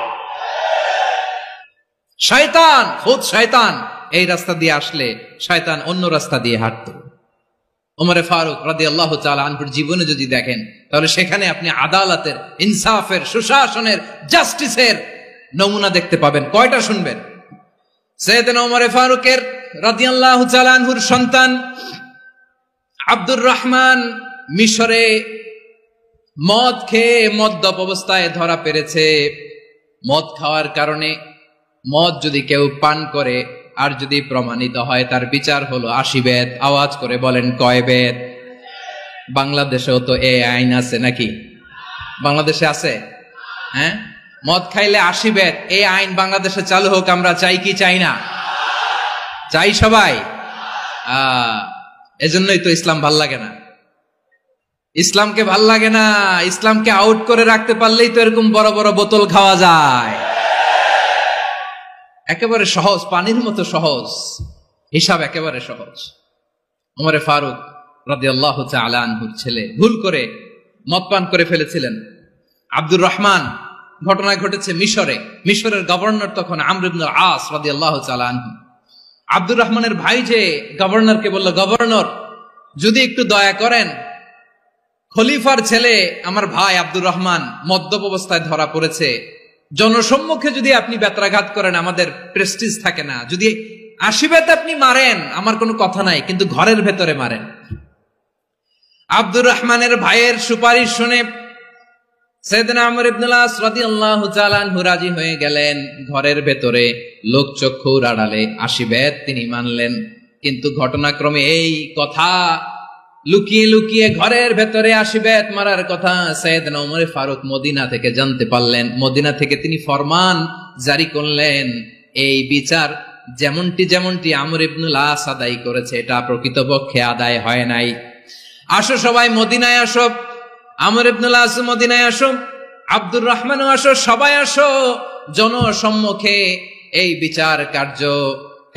শয়তান, খুদ শয়তান এই রাস্তা দিয়ে আসলে শয়তান অন্য রাস্তা দিয়ে হাঁটতো। ওমরে ফারুক রাদিয়াল্লাহু তাআলা আনহুর জীবনে যদি দেখেন, তাহলে সেখানে আপনি আদালতের, ইনসাফের, সুশাসনের, জাস্টিসের নমুনা দেখতে পাবেন। কয়টা শুনবেন? সাইয়েদনা ওমরে ফারুকের রাদিয়াল্লাহু তাআলা আনহুর সন্তান আব্দুর রহমান মিশরে মদ খেয়ে মদ্যপ অবস্থায় ধরা পড়েছে। মদ খাওয়ার কারণে, মদ যদি কেউ পান করে আর যদি প্রমাণিত হয়, তার বিচার হলো 80 বেত। আওয়াজ করে বলেন কয় বেত? বাংলাদেশেও তো এই আইন আছে নাকি? বাংলাদেশে আছে? হ্যাঁ, মদ খাইলে 80 বেত, এই আইন বাংলাদেশে চালু হোক। আমরা চাই কি চাই না? চাই সবাই। এজন্যই তো ইসলাম ভাল লাগে না। ইসলামকে ভাল লাগে না। ইসলামকে আউট করে রাখতে পারলেই তো এরকম বড় বড় বোতল খাওয়া যায়। একেবারে সহজ, পানির মতো সহজ হিসাব, একেবারে সহজ। ওমরে ফারুক রাদিয়াল্লাহু তাআলা আনহুর ছেলে ভুল করে মদ পান করে ফেলেছিলেন। আব্দুর রহমান, ঘটনা ঘটেছে মিশরে। মিশরের গভর্নর তখন আমর ইবনুল আস রাদিয়াল্লাহু তাআলা আনহু। আব্দুর রহমানের ভাই যে গভর্নরকে বলল, গভর্নর যদি একটু দয়া করেন, খলিফার ছেলে আমার ভাই আব্দুর রহমান মদ্যপ অবস্থায় ধরা পড়েছে, জনসম্মুখে যদি আপনি বেত্রাঘাত করেন আমাদের প্রেস্টিজ থাকে না, যদি 80 বেত আপনি মারেন আমার কোনো কথা নাই, কিন্তু ঘরের ভেতরে মারেন। আব্দুর রহমানের ভাইয়ের সুপারিশ শুনে সাইয়েদনা আমর ইবনুল আস রাদিয়াল্লাহু তাআলা আনহু রাজি হয়ে গেলেন। ঘরের ভেতরে লোকচক্ষুর আড়ালে 80 বেত তিনি মানলেন। কিন্তু ঘটনাক্রমে এই কথা লুকিয়ে লুকিয়ে ঘরের ভেতরে 80 বেত মারার কথা সাইয়েদনা ওমর ফারুক মদিনা থেকে জানতে পারলেন। মদিনা থেকে তিনি ফরমান জারি করলেন, এই বিচার যেমনটি আমর ইবনুল আস আদায় করেছে, এটা প্রকৃতপক্ষে আদায় হয় নাই। আসো সবাই মদিনায় আসো, আমর ইবনুল আস মদিনায় আসো, আব্দুর রহমানও আসো, সবাই আসো, জনসম্মুখে এই বিচার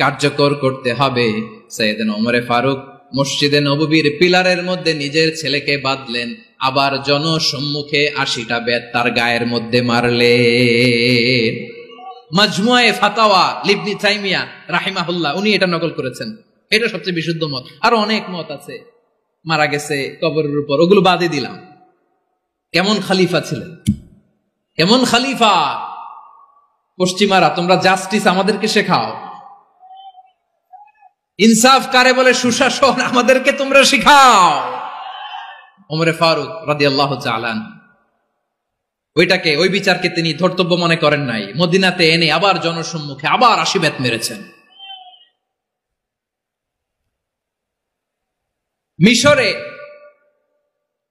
কার্যকর করতে হবে। সাইয়েদনা ওমর ফারুক মসজিদে নববীর পিলারের মধ্যে নিজের ছেলেকে বাঁধলেন, আবার জনসম্মুখে 80টা বেত তার গায়ের মধ্যে মারলেন। মাজমুয়ে ফাতাওয়া ইবনে তাইমিয়া রাহিমাহুল্লাহ উনি এটা নকল করেছেন। এটা সবচেয়ে বিশুদ্ধ মত। আরো অনেক মত আছে, মারা গেছে কবরের উপর, ওগুলো বাদে দিলাম। কেমন খলিফা ছিলেন, কেমন খলিফা! পশ্চিমারা তোমরা জাস্টিস আমাদেরকে শেখাও, ইনসাফ কারে বলে, সুশাসন আমাদেরকে তোমরা শিখাও। ওমরে ফারুক রাদিয়াল্লাহু তাআলা আনহু ওই বিচারকে তিনি ধর্তব্য মনে করেন নাই। মদিনাতে এনে আবার জনসম্মুখে আবার 80 বেত মেরেছেন। মিশরে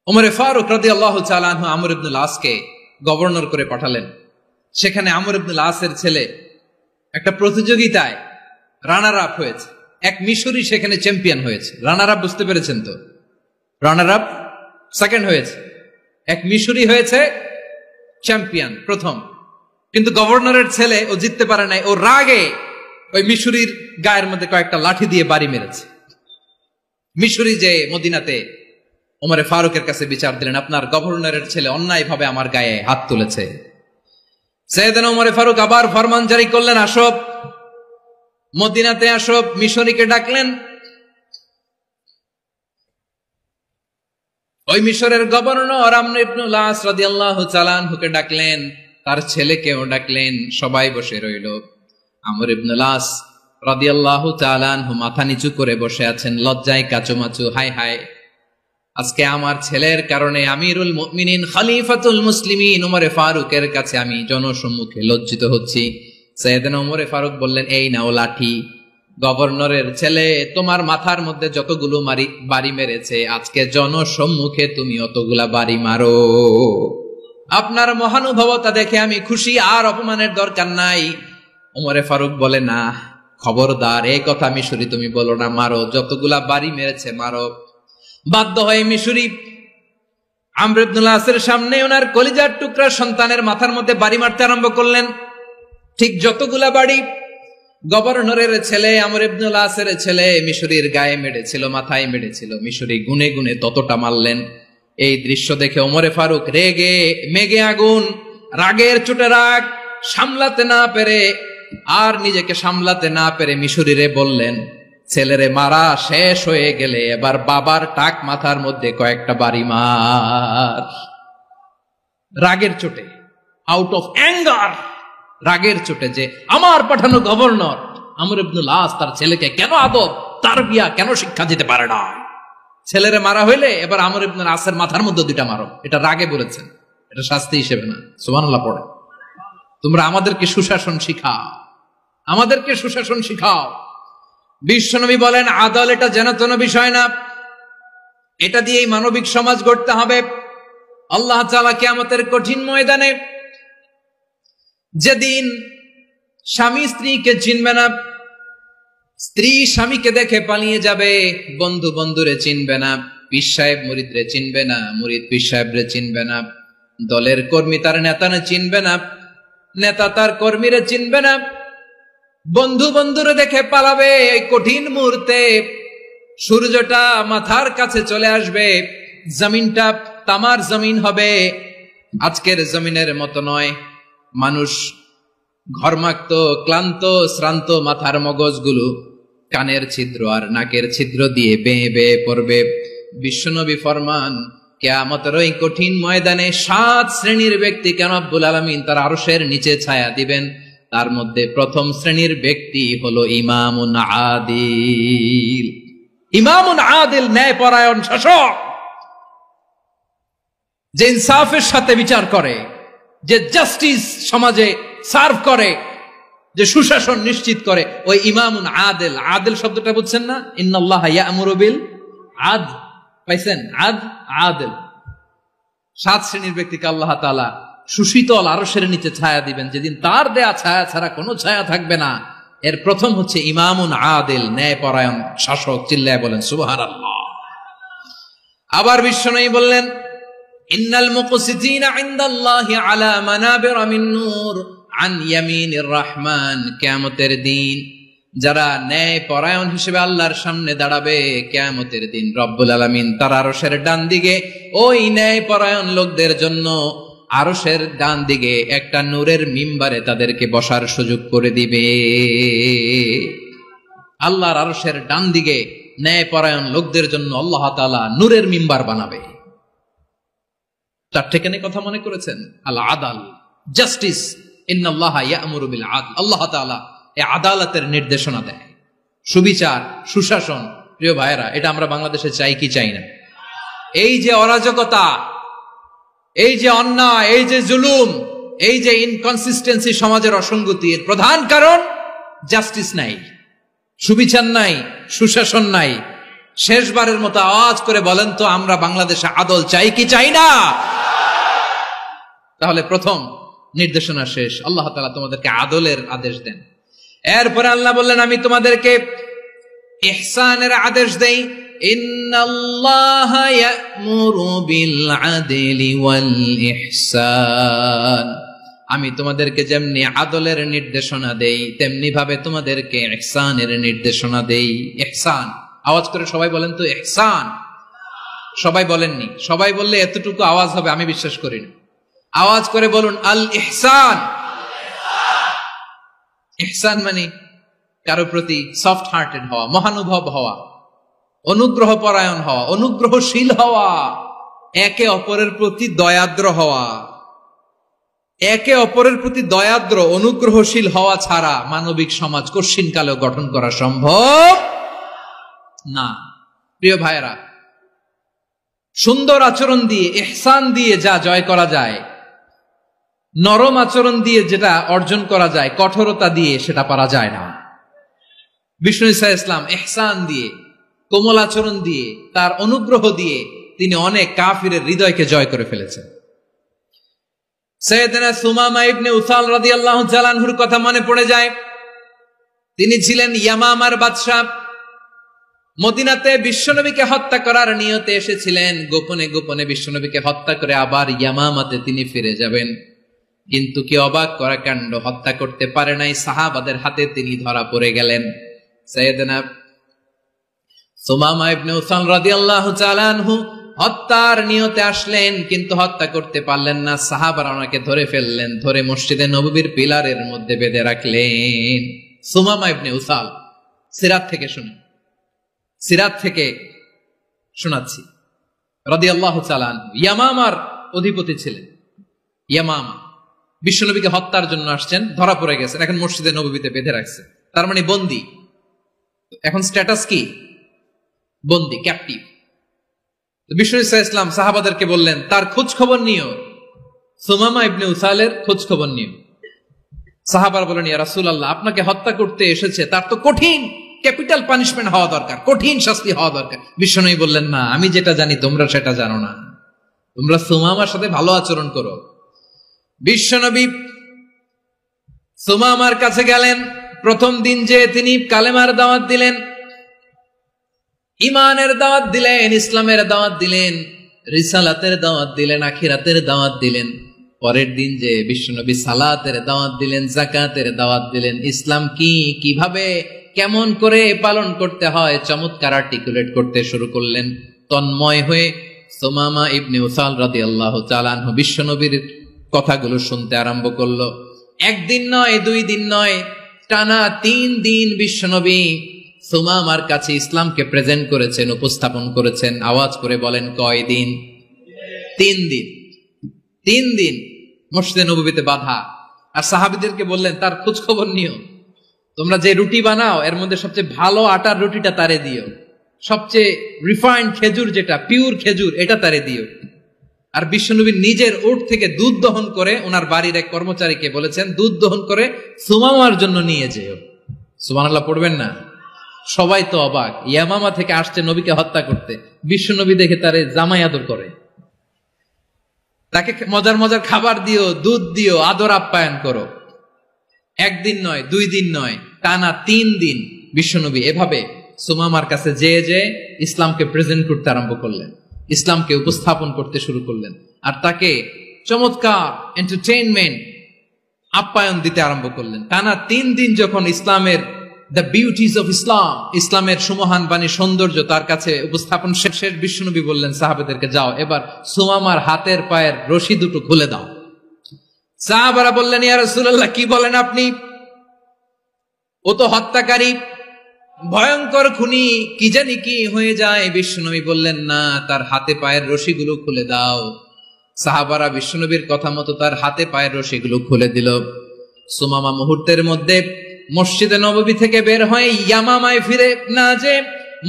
ওমরে ফারুক রাদিয়াল্লাহু তাআলা আনহু আমর ইবনুল আসকে গভর্নর করে পাঠালেন। সেখানে আমর ইবনুল আসের ছেলে একটা প্রতিযোগিতায় রানার আপ হয়েছে। এক মিশরি সেখানে চ্যাম্পিয়ন হয়েছে। রানার আপ বুঝতে পেরেছেন তো? রানার আপ সেকেন্ড হয়েছে, এক মিশরি হয়েছে চ্যাম্পিয়ন প্রথম। কিন্তু গভর্নরের ছেলে ও জিততে পারে নাই। ও রাগে ওই মিশরির গায়ের মধ্যে কয়েকটা লাঠি দিয়ে বাড়ি মেরেছে। মিশরি যে মদিনাতে ওমরে ফারুকের কাছে বিচার দিলেন, আপনার গভর্নরের ছেলে অন্যায়ভাবে আমার গায়ে হাত তুলেছে। সাইয়েদনা ওমরে ফারুক আবার ফরমান জারি করলেন, আসো মদিনাতে আসো। মিশরীকে ডাকলেন। ওই মিশরের গভর্নর আমর ইবনুল আস রাদিয়াল্লাহু তাআলা আনহুকে ডাকলেন, তার ছেলেকেও ডাকলেন। সবাই বসে রইল। আমর ইবনুল আস রাদিয়াল্লাহু তাআলা আনহু মাথা নিচু করে বসে আছেন, লজ্জায় কাচুমাচু। হায় হায়, আজকে আমার ছেলের কারণে আমিরুল মুমিনিন খলিফাতুল মুসলিমিন ওমরে ফারুকের কাছে আমি জনসম্মুখে লজ্জিত হচ্ছি। সাইয়েদনা ওমরে ফারুক বললেন, এই নাও লাঠি, গভর্নরের ছেলে তোমার মাথার মধ্যে যতগুলো বাড়ি মেরেছে, আজকে জনসম্মুখে তুমি অতগুলা বাড়ি মারো। আপনার মহানুভবতা দেখে আমি খুশি, আর অপমানের দরকার নাই। ওমরে ফারুক বলে, না খবরদার, এই কথা মিশরি তুমি বলো না, মারো, যতগুলা বাড়ি মেরেছে মারো। বাধ্য হয়ে মিশরি আমর ইবনুল আসের সামনে ওনার কলিজার টুকরা সন্তানের মাথার মধ্যে বাড়ি মারতে আরম্ভ করলেন। ঠিক যতগুলা বাড়ি গভর্নরের ছেলে আমর ইবনুল আসের ছেলে মিশরীর গায়ে মেরেছিল, মাথায় মেরেছিল, মিশরী গুনে গুনে ততটা মারলেন। এই দৃশ্য দেখে ওমরে ফারুক রেগে মেগে আগুন, রাগের চোটে রাগ সামলাতে না পেরে, আর নিজেকে সামলাতে না পেরে মিশরীরে বললেন, ছেলেরে মারা শেষ হয়ে গেলে এবার বাবার টাক মাথার মধ্যে কয়েকটা বাড়ি মার, রাগের চোটে, আউট অফ অ্যাঙ্গার, রাগের চোটে, যে আমার পাঠানো গভর্নর আমর ইবনুল আস তার ছেলেকে কেন আদব তারবিয়া কেন শিক্ষা দিতে পারে না। ছেলেরে মারা হইলে এবার আমর ইবনুল আসের মাথার মধ্যে দুইটা মারো, এটা রাগে বলেছেন, এটা শাস্তি হিসেবে না। সুবহানাল্লাহ পড়ে। তোমরা আমাদেরকে সুশাসন শিখাও, আমাদেরকে সুশাসন শিখাও। বিশ্বনবী বলেন আদল এটা যেন তেন বিষয় না, এটা দিয়েই মানবিক সমাজ গড়তে হবে। আল্লাহ তাআলা কিয়ামতের কঠিন ময়দানে, যেদিন স্বামী স্ত্রীকে চিনবে না, স্ত্রী স্বামীকে দেখে পালিয়ে যাবে, বন্ধু বন্ধুরে চিনবে না, পীর সাহেব মুরিদরে চিনবে না, মুরিদ পীর সাহেবরে চিনবে না, দলের কর্মী তার নেতারে চিনবে না, নেতা তার কর্মীরে চিনবে না, বন্ধু বন্ধুরে দেখে পালাবে। এই কঠিন মুহূর্তে সূর্যটা মাথার কাছে চলে আসবে, জমিনটা তামার জমিন হবে, আজকের জমিনের মতো নয়। মানুষ ঘর্মাক্ত, ক্লান্ত, শ্রান্ত মাথার মগজগুলো কানের ছিদ্র আর নাকের ছিদ্র দিয়ে বেয়ে বেয়ে পড়বে। বিশ্বনবী ফরমান কিয়ামতের ওই কঠিন ময়দানে 7 শ্রেণীর ব্যক্তিকে রব্বুল আলামিন তার আরশের নিচে ছায়া দিবেন। তার মধ্যে প্রথম শ্রেণীর ব্যক্তি হলো ইমামুন আদিল। ইমামুন আদিল, ন্যায়পরায়ণ শাসক, যে ইনসাফের সাথে বিচার করে, যে জাস্টিস সমাজে সার্ভ করে, যে সুশাসন নিশ্চিত করে, ওই ইমামুন আদিল। আদিল শব্দটা বুঝছেন না? ইন্নাল্লাহা ইয়া'মুরু বিল আদল, পাইছেন? আদিল। 7 শ্রেণীর ব্যক্তিকে আল্লাহ তাআলা সুশীতল আরশের নিচে ছায়া দিবেন, যেদিন তার দেয়া ছায়া ছাড়া কোনো ছায়া থাকবে না। এর প্রথম হচ্ছে ইমামুন আদিল, ন্যায়পরায়ণ শাসক। চিল্লায় বলেন সুবহানাল্লাহ। আবার বিশ্বনবী বললেন ইন্নাল মুকসিতিনা ইনদাল্লাহি আলা মানাবিরা মিন নূর আন ইয়ামিনির রহমান। কিয়ামতের দিন যারা ন্যায়পরায়ণ হিসেবে আল্লাহর সামনে দাঁড়াবে, কিয়ামতের দিন রব্বুল আলামিন তার আরশের ডান দিকে ওই ন্যায়পরায়ণ লোকদের জন্য আরশের ডান দিকে একটা নূরের মিম্বারে তাদেরকে বসার সুযোগ করে দিবে। আল্লাহর আরশের ডান দিকে ন্যায়পরায়ণ লোকদের জন্য আল্লাহ তাআলা নূরের মিম্বার বানাবে। 4টে কেন কথা মনে করেছেন? আল আদাল, জাস্টিস। ইন্নাল্লাহা ইয়া'মুরু বিল আদল। আল্লাহ তাআলা এই আদালতের নির্দেশনা দেয়, সুবিচার, সুশাসন। প্রিয় ভাইয়েরা, এটা আমরা বাংলাদেশে চাই কি চাই না? এই যে অরাজকতা, এই যে অন্যায়, এই যে জুলুম, এই যে ইনকনসিস্টেন্সি সমাজের অসঙ্গতি, এর প্রধান কারণ জাস্টিস নাই, সুবিচার নাই, সুশাসন নাই। শেষবারের মতো আওয়াজ করে বলেন তো, আমরা বাংলাদেশে আদল চাই কি চাই না? তাহলে প্রথম নির্দেশনা শেষ। আল্লাহ তাআলা তোমাদেরকে আদলের আদেশ দেন। এরপরে আল্লাহ বললেন আমি তোমাদেরকে ইহসানের আদেশ দেই। ইন্নাল্লাহা ইয়া'মুরু বিল আদলি ওয়াল ইহসান। আমি তোমাদেরকে যেমনি আদলের নির্দেশনা দেই, তেমনি ভাবে তোমাদেরকে ইহসানের নির্দেশনা দেই। ইহসান, আওয়াজ করে সবাই বলেন তো ইহসান। সবাই বলেননি, সবাই বললে এতটুকু আওয়াজ হবে আমি বিশ্বাস করি না। আওয়াজ করে বলুন আল ইহসান। ইহসান মানে কারো প্রতি সফট হার্টেড হওয়া, মহানুভব হওয়া, অনুগ্রহ পরায়ণ হওয়া, অনুগ্রহশীল হওয়া, একে অপরের প্রতি দয়াদ্র হওয়া। একে অপরের প্রতি দয়াদ্র, অনুগ্রহশীল হওয়া ছাড়া মানবিক সমাজ কশিনকালেও গঠন করা সম্ভব না। প্রিয় ভাইয়েরা, সুন্দর আচরণ দিয়ে, ইহসান দিয়ে যা জয় করা যায়, নরম আচরণ দিয়ে যেটা অর্জন করা যায়, কঠোরতা দিয়ে সেটা পারা যায় না। বিষ্ণু ঈসা ইসলাম ইহসান দিয়ে, কোমল আচরণ দিয়ে, তার অনুগ্রহ দিয়ে তিনি অনেক কাফিরের হৃদয়কে জয় করে ফেলেছেন। সাইয়েদনা সুমামা ইবনে উসাল রাদিয়াল্লাহু তাআলা আনহুর কথা মনে পড়ে যায়। তিনি ছিলেন ইয়ামামার বাদশা। মদিনাতে বিশ্বনবীকে হত্যা করার নিয়তে এসেছিলেন। গোপনে গোপনে বিশ্বনবীকে হত্যা করে আবার ইয়ামামাতে তিনি ফিরে যাবেন। কিন্তু কি অবাক করা কাণ্ড, হত্যা করতে পারে নাই, সাহাবাদের হাতে তিনি ধরা পড়ে গেলেন। সাইয়েদনা সুমামা ইবনে উসাল রাদিয়াল্লাহু তাআলা আনহু হত্যার নিয়তে আসলেন, কিন্তু হত্যা করতে পারলেন না। সাহাবারা ওনাকে ধরে ফেললেন, ধরে মসজিদে নববীর পিলারের মধ্যে বেঁধে রাখলেন। সুমামা ইবনে উসাল, সিরাত থেকে শুনে, সিরাত থেকে শোনাচ্ছি। রাদিয়াল্লাহু তাআলা আনহু ইয়ামামার অধিপতি ছিলেন। ইয়ামামা বিশ্বনবীকে হত্যার জন্য আসছেন, ধরা পড়ে গেছেন, এখন মসজিদে নববীতে বেঁধে রাখছে, তার মানে বন্দী। এখন স্ট্যাটাস কি? বন্দী, ক্যাপটিভ। বিশ্বনবী সাল্লাল্লাহু আলাইহি ওয়াসাল্লাম সাহাবাদেরকে বললেন তার খোঁজ খবর নিও, সুমামা ইবনে উসালের খোঁজ খবর নিও। সাহাবারা বলেন ইয়া রাসূলুল্লাহ, আপনাকে হত্যা করতে এসেছে, তার তো কঠিন ক্যাপিটাল পানিশমেন্ট হওয়া দরকার, কঠিন শাস্তি হওয়া দরকার। বিশ্বনবী বললেন না, আমি যেটা জানি তোমরা সেটা জানো না, তোমরা সুমামার সাথে ভালো আচরণ করো। বিশ্বনবী সুমামার কাছে গেলেন। প্রথম দিন যে তিনি কালেমার দাওয়াত দিলেন, ইমানের দাওয়াত দিলেন, ইসলামের দাওয়াত দিলেন, রিসালাতের দাওয়াত দিলেন, আখিরাতের দাওয়াত দিলেন। পরের দিন যে বিশ্বনবী সালাতের দাওয়াত দিলেন, যাকাতের দাওয়াত দিলেন, ইসলাম কি, কিভাবে, কেমন করে পালন করতে হয় চমৎকার আর্টিকুলেট করতে শুরু করলেন। তন্ময় হয়ে সুমামা ইবনে উসাল রাদিয়াল্লাহু তাআলা আনহু বিশ্বনবীর কথাগুলো শুনতে আরম্ভ করলো। একদিন নয়, 2 দিন নয়, টানা 3 দিন বিশ্বনবী সুমামার কাছে ইসলামকে প্রেজেন্ট করেছেন, উপস্থাপন করেছেন। আওয়াজ করে বলেন কয় দিন? 3 দিন। 3 দিন মসজিদে নববীতে বাধা। আর সাহাবীদেরকে বললেন তার খোঁজ খবর নিও, তোমরা যে রুটি বানাও এর মধ্যে সবচেয়ে ভালো আটার রুটিটা তারে দিও, সবচেয়ে রিফাইন্ড খেজুর, যেটা পিওর খেজুর, এটা তারে দিও। আর বিশ্বনবী নিজের উট থেকে দুধ দহন করে ওনার বাড়ির এক কর্মচারীকে বলেছেন দুধ দহন করে সুমামার জন্য নিয়ে যেও। সুবহানাল্লাহ পড়বেন না? সবাই তো অবাক, ইয়ামামা থেকে আসছে নবীকে হত্যা করতে, বিশ্বনবী দেখে তারে জামাই আদর করে, তাকে মজার মজার খাবার দিও, দুধ দিও, আদর আপ্যায়ন করো। 1 দিন নয়, 2 দিন নয়, টানা 3 দিন বিশ্বনবী এভাবে সুমামার কাছে যে ইসলামকে প্রেজেন্ট করতে আরম্ভ করলেন, ইসলামকে উপস্থাপন করতে শুরু করলেন। আর তাকে চমৎকার এন্টারটেইনমেন্ট, আপ্যায়ন দিতে আরম্ভ করলেন। টানা 3 দিন যখন ইসলামের দ্য বিউটিজ অফ ইসলাম, ইসলামের সুমহান বাণী, সৌন্দর্য তার কাছে উপস্থাপন শেষের বিশ্বনবী বললেন সাহাবাদেরকে, যাও এবার সুমামার হাতের পায়ের রশি দুটো খুলে দাও। সাহাবারা বললেন ইয়া রাসূলুল্লাহ, কি বলেন আপনি? ও তো হত্যাকারী, ভয়ঙ্কর খুনি, কি জানি কি হয়ে যায়। বিশ্বনবী বললেন না, তার হাতে পায়ের রশিগুলো খুলে দাও। সাহাবারা বিশ্বনবীর কথা মতো তার হাতে পায়ের রশিগুলো খুলে দিল। সুমামা মুহূর্তের মধ্যে মসজিদে নববী থেকে বের হয়ে ইয়ামামায় ফিরে না যে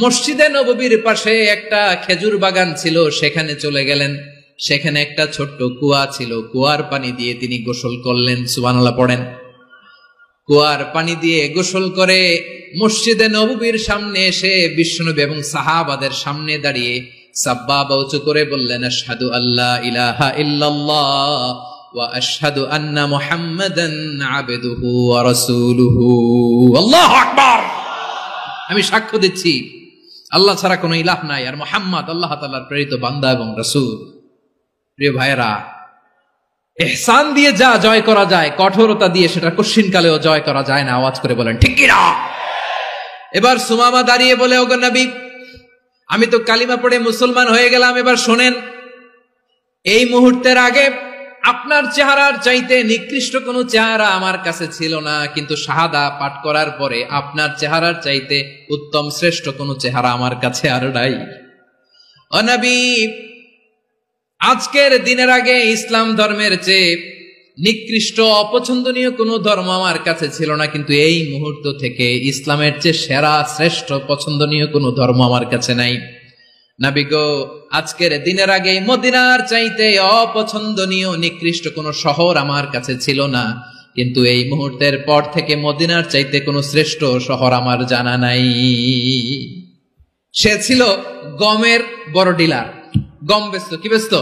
মসজিদে নববীর পাশে একটা খেজুর বাগান ছিল সেখানে চলে গেলেন। সেখানে একটা ছোট্ট কুয়া ছিল, কুয়ার পানি দিয়ে তিনি গোসল করলেন। সুবহানাল্লাহ পড়েন। কুয়ার পানি দিয়ে গোসল করে মসজিদে নববীর সামনে এসে বিশ্বনবী এবং সাহাবাদের সামনে দাঁড়িয়ে সাব্বাবা উঁচু করে বললেন, আশহাদু আল্লা ইলাহা ইল্লাল্লাহ ওয়া আশহাদু আন্না মুহাম্মাদান আবদুহু ওয়া রাসূলুহু। আল্লাহু আকবার। আমি সাক্ষ্য দিচ্ছি আল্লাহ ছাড়া কোনো ইলাহ নাই, আর মুহাম্মদ আল্লাহ তাআলার প্রেরিত বান্দা এবং রাসূল। প্রিয় ভাইয়েরা, ইহসান দিয়ে যা জয় করা যায়, কঠোরতা দিয়ে সেটা কঠিনকালেও জয় করা যায় না। আওয়াজ করে বলেন ঠিক কি না? এবার সুমামা দাঁড়িয়ে বলে, ওগো নবী, আমি তো কালিমা পড়ে মুসলমান হয়ে গেলাম, এবার শোনেন, এই মুহূর্তের আগে আপনার চেহারার চাইতে নিকৃষ্ট কোনো চেহারা আমার কাছে ছিল না, কিন্তু শাহাদা পাঠ করার পরে আপনার চেহারার চাইতে উত্তম শ্রেষ্ঠ কোনো চেহারা আমার কাছে আর নাই। ও নবী, আজকের দিনের আগে ইসলাম ধর্মের চেয়ে নিকৃষ্ট অপছন্দনীয় কোনো ধর্ম আমার কাছে ছিল না, কিন্তু এই মুহূর্ত থেকে ইসলামের চেয়ে সেরা শ্রেষ্ঠ পছন্দনীয় কোনো ধর্ম আমার কাছে নাই। নবী গো, আজকের দিনের আগে মদিনার চাইতে অপছন্দনীয় নিকৃষ্ট কোনো শহর আমার কাছে ছিল না, কিন্তু এই মুহূর্তের পর থেকে মদিনার চাইতে কোনো শ্রেষ্ঠ শহর আমার জানা নাই। সে ছিল গমের বড় ডিলার, গম বেচতো। কি বেচতো?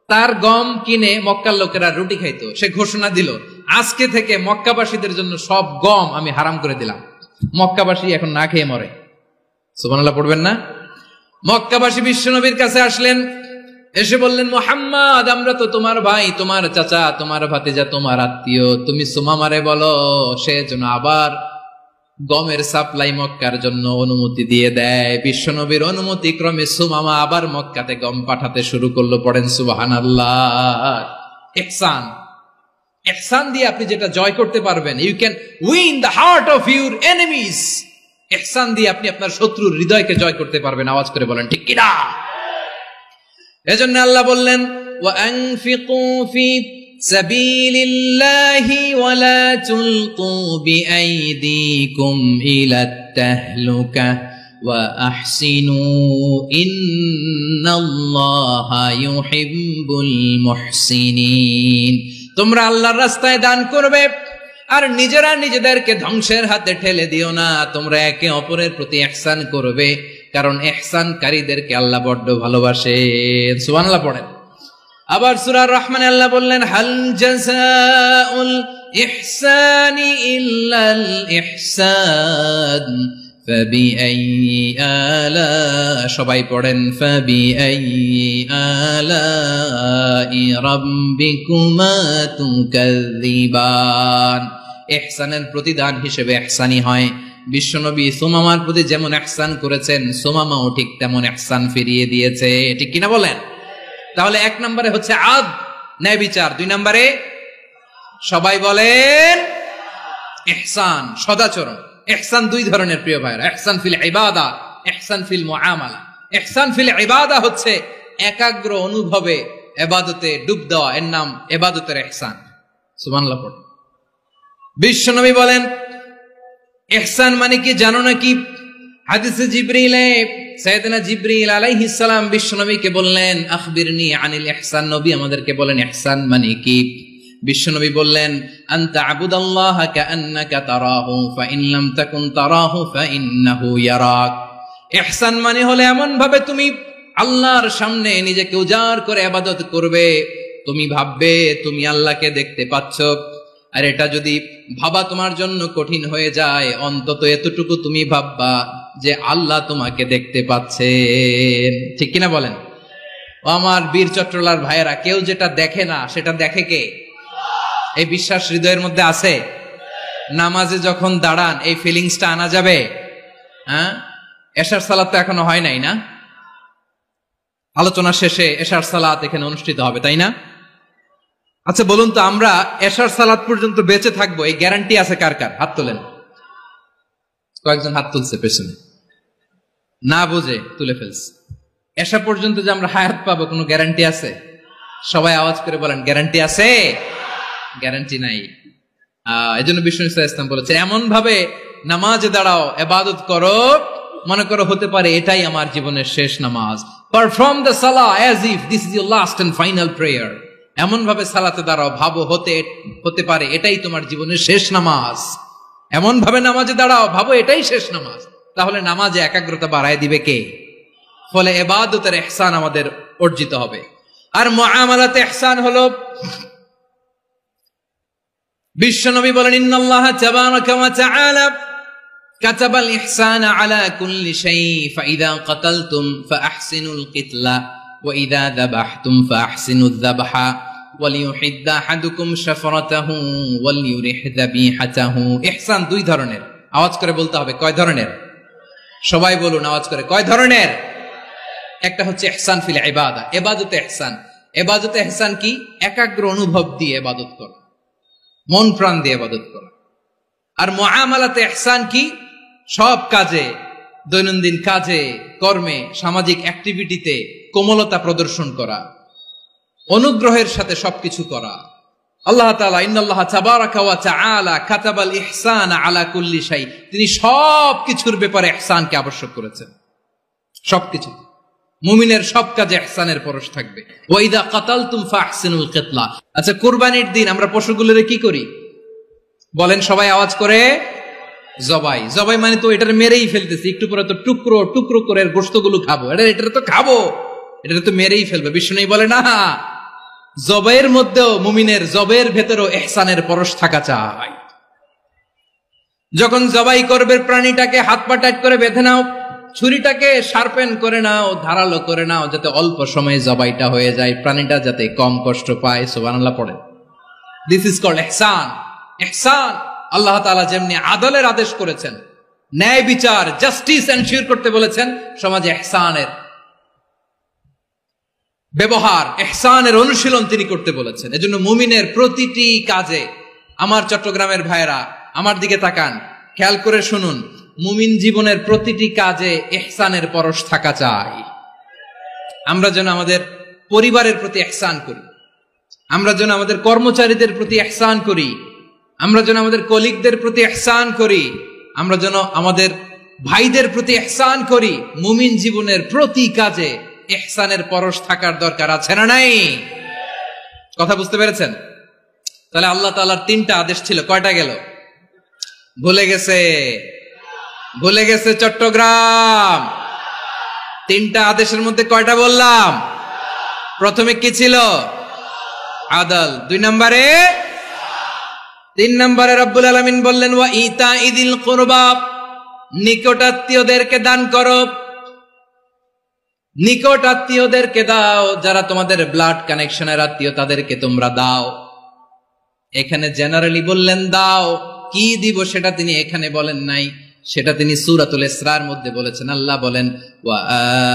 তার গম কিনে মক্কার লোকেরা রুটি খাইতো। সে ঘোষণা দিল, আজকে থেকে মক্কাবাসীদের জন্য সব গম আমি হারাম করে দিলাম, মক্কাবাসী এখন না খেয়ে মরে। সুবহানাল্লাহ পড়বেন না? মক্কাবাসী বিশ্বনবীর কাছে আসলেন, এসে বললেন, মুহাম্মদ, আমরা তো তোমার ভাই, তোমার চাচা, তোমার ভাতিজা, তোমার আত্মীয়, তুমি সুমামারে বলো সে যেন আবার গমের সাপ্লাই মক্কার জন্য অনুমতি দিয়ে দেয়। বিশ্বনবীর অনুমতি ক্রমে সুমামা আবার মক্কাতে গম পাঠাতে শুরু করলো। পড়েন সুবহানাল্লাহ। ইহসান, ইহসান দিয়ে আপনি যেটা জয় করতে পারবেন, you can win the heart of your enemies. ইহসান দিয়ে আপনি আপনার শত্রুর হৃদয়কে জয় করতে পারবেন। আওয়াজ করে বলেন ঠিক কিনা? এজন্য আল্লাহ বললেন, ওয়ানফিকু ফি সাবিলিল্লাহি ওয়ালা তুলকু বিআইদিকুম ইলাত তাহলুকা ওয়া আহসিনু ইন্নাল্লাহা ইউহিব্বুল মুহসিনিন। তোমরা আল্লাহর রাস্তায় দান করবে আর নিজেরা নিজেদেরকে ধ্বংসের হাতে ঠেলে দিও না। তোমরা একে অপরের প্রতি ইহসান করবে, কারণ ইহসানকারীদেরকে আল্লাহ বড্ড ভালোবাসেন। সুবহানাল্লাহ পড়েন। আবার সূরা রহমানে আল্লাহ বললেন, হাল জাযাউল ইহসানি ইল্লাল ইহসান ফাবিআইয়ি আলা, সবাই পড়েন, ফাবিআইয়ি আলাই রাব্বিকুমা তুকাযযিবান। ইহসানের প্রতিদান হিসেবে ইহসানি হয়। বিশ্বনবী সুমামার প্রতি যেমন ইহসান করেছেন, সুমামাও ঠিক তেমন ইহসান ফিরিয়ে দিয়েছে। ঠিক কিনা বলেন? তাহলে এক নম্বরে হচ্ছে আদ, ন্যায় বিচার। দুই নম্বরে সবাই বলেন ইহসান, সদাচরণ। ইহসান দুই ধরনের প্রিয় ভাইরা, ইহসান ফিল ইবাদা, ইহসান ফিল মুআমালা। ইহসান ফিল ইবাদা হচ্ছে একাগ্র অনুভবে ইবাদতে ডুব দেওয়া, এর নাম ইবাদতের ইহসান। সুবহানাল্লাহ পড়ুন। বিশ্বনবী বলেন ইহসান মানে কি জানো নাকি? হাদিসে জিবরিলে সাইয়েদনা জিবরিল আলাইহিস সালাম বিশ্বনবীকে বললেন, আখবিরনি আনিল ইহসান। নবী আমাদেরকে বলেন ইহসান মানে কি? বিশ্বনবী বললেন, আনতা আবুদাল্লাহা কাআন্নাকা তারাহু ফাইন লাম তাকুন তারাহু ফাইন্নাহু ইয়ারাক। ইহসান মানে হলো এমন ভাবে তুমি আল্লাহর সামনে নিজেকে উজাড় করে ইবাদত করবে, তুমি ভাববে তুমি আল্লাহকে দেখতে পাচ্ছ। আর এটা যদি ভাবা তোমার জন্য কঠিন হয়ে যায়, অন্তত এতটুকু তুমি ভাববা যে আল্লাহ তোমাকে দেখতে পাচ্ছেন। ঠিক কিনা বলেন? ও আমার বীর চট্টলার ভাইয়েরা, কেউ যেটা দেখে না সেটা দেখে কে? এই বিশ্বাস হৃদয়ের মধ্যে আছে? নামাজে যখন দাঁড়ান এই ফিলিংসটা আনা যাবে? হ্যাঁ, এশার সালাত তো এখনো হয় নাই না? আলোচনা শেষে এশার সালাত এখানে অনুষ্ঠিত হবে, তাই না? আচ্ছা বলুন তো, আমরা এশার সালাত পর্যন্ত বেঁচে থাকবো এই গ্যারান্টি আছে কার কার? হাত তোলেন। কয়েকজন হাত তুলছে পেছনে, না বুঝে তুলে ফেলছে। এশা পর্যন্ত যে আমরা হায়াত পাবো কোনো গ্যারান্টি আছে? সবাই আওয়াজ করে বলেন গ্যারান্টি আছে? গ্যারান্টি নাই। এজন্য বিষ্ণু ইসলাম বলেছে এমন ভাবে নামাজে দাঁড়াও, ইবাদত করো, মনে করো হতে পারে এটাই আমার জীবনের শেষ নামাজ। পারফর্ম দ্য সালাহ as if this is your last and final prayer. এমন ভাবে সালাতে দাঁড়াও, ভাবো হতে পারে এটাই তোমার জীবনের শেষ নামাজ। এমন ভাবে নামাজে দাঁড়াও, ভাবো এটাই শেষ নামাজ। তাহলে নামাজে একাগ্রতা বাড়ায় দিবে কে? ফলে ইবাদতের ইহসান আমাদের অর্জিত হবে। আর মুআমালাতে ইহসান হলো, বিশ্বনবী বলেন, ইন্নাল্লাহা তাবারাকা ওয়া তাআলা কাতাবাল ইহসানা আলা কুল্লি শাই ফাইদা কাতালতুম ফাআহসিনুল কিতলা ওয়া ইযা যাবাহতুম ফাআহসিনুয যাবহা ওয়ালিউহিদ্দা আহাদুকুম শাফরাতাহু ওয়ালিউরিহ যাবিহাতাহু। ইহসান দুই ধরনের। আওয়াজ করে বলতে হবে কয় ধরনের? সবাই বলুন আওয়াজ করে, কয় ধরনের? একটা হচ্ছে ইহসান ফিল ইবাদা, ইবাদতে ইহসান। ইবাদতে ইহসান কি? একাগ্র অনুভব দিয়ে ইবাদত করা, মন প্রাণ দিয়ে ইবাদত করা। আর মুআমালাতে ইহসান কি? সব কাজে, দৈনন্দিন কাজে, কর্মে, সামাজিক অ্যাক্টিভিটিতে কোমলতা প্রদর্শন করা, অনুগ্রহের সাথে সবকিছু করা। আল্লাহ তাআলা ইন্নাল্লাহা তাবারাকা ওয়া তাআলা কাতাবাল ইহসানা আলা কুল্লি শাই, তিনি সবকিছুর ব্যাপারে ইহসানকে আবশ্যক করেছেন। সবকিছু, মুমিনের সব কাজে ইহসানের পরশ থাকবে। ওয়া ইযা কাতালতুম ফাহসিনুল কিতলা। আচ্ছা, কুরবানির দিন আমরা পশুগুলোরে কি করি? বলেন সবাই আওয়াজ করে, জবাই। জবাই মানে তো এটার মেরেই ফেলতেছি, একটু পরে তো টুকরো টুকরো করে গোশতগুলো খাবো, এটা তো খাবো, এটা তো মেরেই ফেলবে। বিষ্ণু বলে না, জবাইয়ের মধ্যেও মুমিনের জবের ভেতরেও ইহসানের পরশ থাকা চাই। যখন জবাই করবে প্রাণীটাকে হাত পা টাইট করে বেঁধে নাও, ছুরিটাকে শার্পেন করে নাও, ধারালো করে নাও, যাতে অল্প সময়ে জবাইটা হয়ে যায়, প্রাণীটা যাতে কম কষ্ট পায়। সুবহানাল্লাহ পড়ে। দিস ইজ কল্ড ইহসান। ইহসান আল্লাহ তাআলা যেমনি আদলের আদেশ করেছেন, ন্যায় বিচার, জাস্টিস এনশিওর করতে বলেছেন, সমাজে ইহসানের ব্যবহার, ইহসানের অনুশীলন তিনি করতে বলেছেন। এজন্য মুমিনের প্রতিটি কাজে, আমার চট্টগ্রামের ভাইয়েরা আমার দিকে তাকান, খেয়াল করে শুনুন, মুমিন জীবনের প্রতিটি কাজে ইহসানের পরশ থাকা চাই। আমরা যেন আমাদের পরিবারের প্রতি ইহসান করি, আমরা যেন আমাদের কর্মচারীদের প্রতি ইহসান করি, আমরা যেন আমাদের কলিগদের প্রতি ইহসান করি, আমরা যেন আমাদের ভাইদের প্রতি ইহসান করি। মুমিন জীবনের প্রতি কাজে ইহসানের পরশ থাকার দরকার আছে না নাই? কথা বুঝতে পেরেছেন? তাহলে আল্লাহ তাআলার 3টা আদেশ ছিল, কয়টা গেল? ভুলে গেছে চট্টগ্রাম। 3টা আদেশের মধ্যে কয়টা বললাম? প্রথমে কি ছিল? আদল। 2 নম্বরে 3 নম্বরে রব্বুল আলামিন বললেন ওয়া ইতাইদিল কুরবা, নিকটাত্মীয়দেরকে দান করো। নিকট আত্মীয়দেরকে দাও, যারা তোমাদের ব্লাড কানেকশনের আত্মীয় তাদেরকে তোমরা দাও। এখানে জেনারেলি বললেন দাও, কি দিব সেটা তিনি এখানে বলেন নাই, সেটা তিনি সূরাতুল ইসরার মধ্যে বলেছেন। আল্লাহ বলেন ওয়া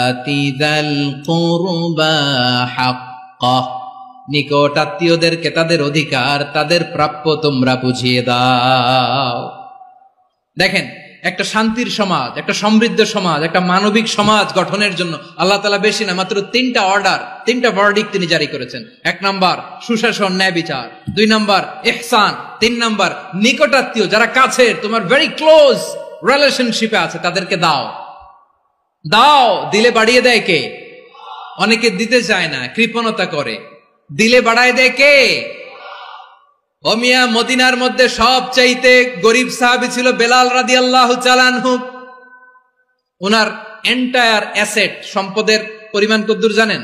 আতিদাল কুরবা হাক্কা, নিকট আত্মীয়দেরকে তাদের অধিকার, তাদের প্রাপ্য তোমরা বুঝিয়ে দাও। দেখেন, একটা শান্তির সমাজ, একটা সমৃদ্ধ সমাজ, একটা মানবিক সমাজ গঠনের জন্য আল্লাহ তাআলা বেশি না, মাত্র 3টা অর্ডার, 3টা ভার্ডিক্ট তিনি জারি করেছেন। 1 নাম্বার সুশাসন, ন্যায় বিচার। 2 নাম্বার ইহসান। 3 নাম্বার নিকটাত্মীয়, যারা কাছে, তোমার ভেরি ক্লোজ রিলেশনশিপে আছে, তাদেরকে দাও। দাও, দিলে বাড়িয়ে দেয় কে? অনেকে দিতে চায় না, কৃপণতা করে। দিলে বাড়ায় দেয় কে? ও মিয়া, মদিনার মধ্যে সবচাইতে গরিব সাহাবী ছিল বেলাল রাদিয়াল্লাহু তাআলা আনহু। ওনার এন্টায়ার অ্যাসেট, সম্পদের পরিমাণ কতদূর জানেন?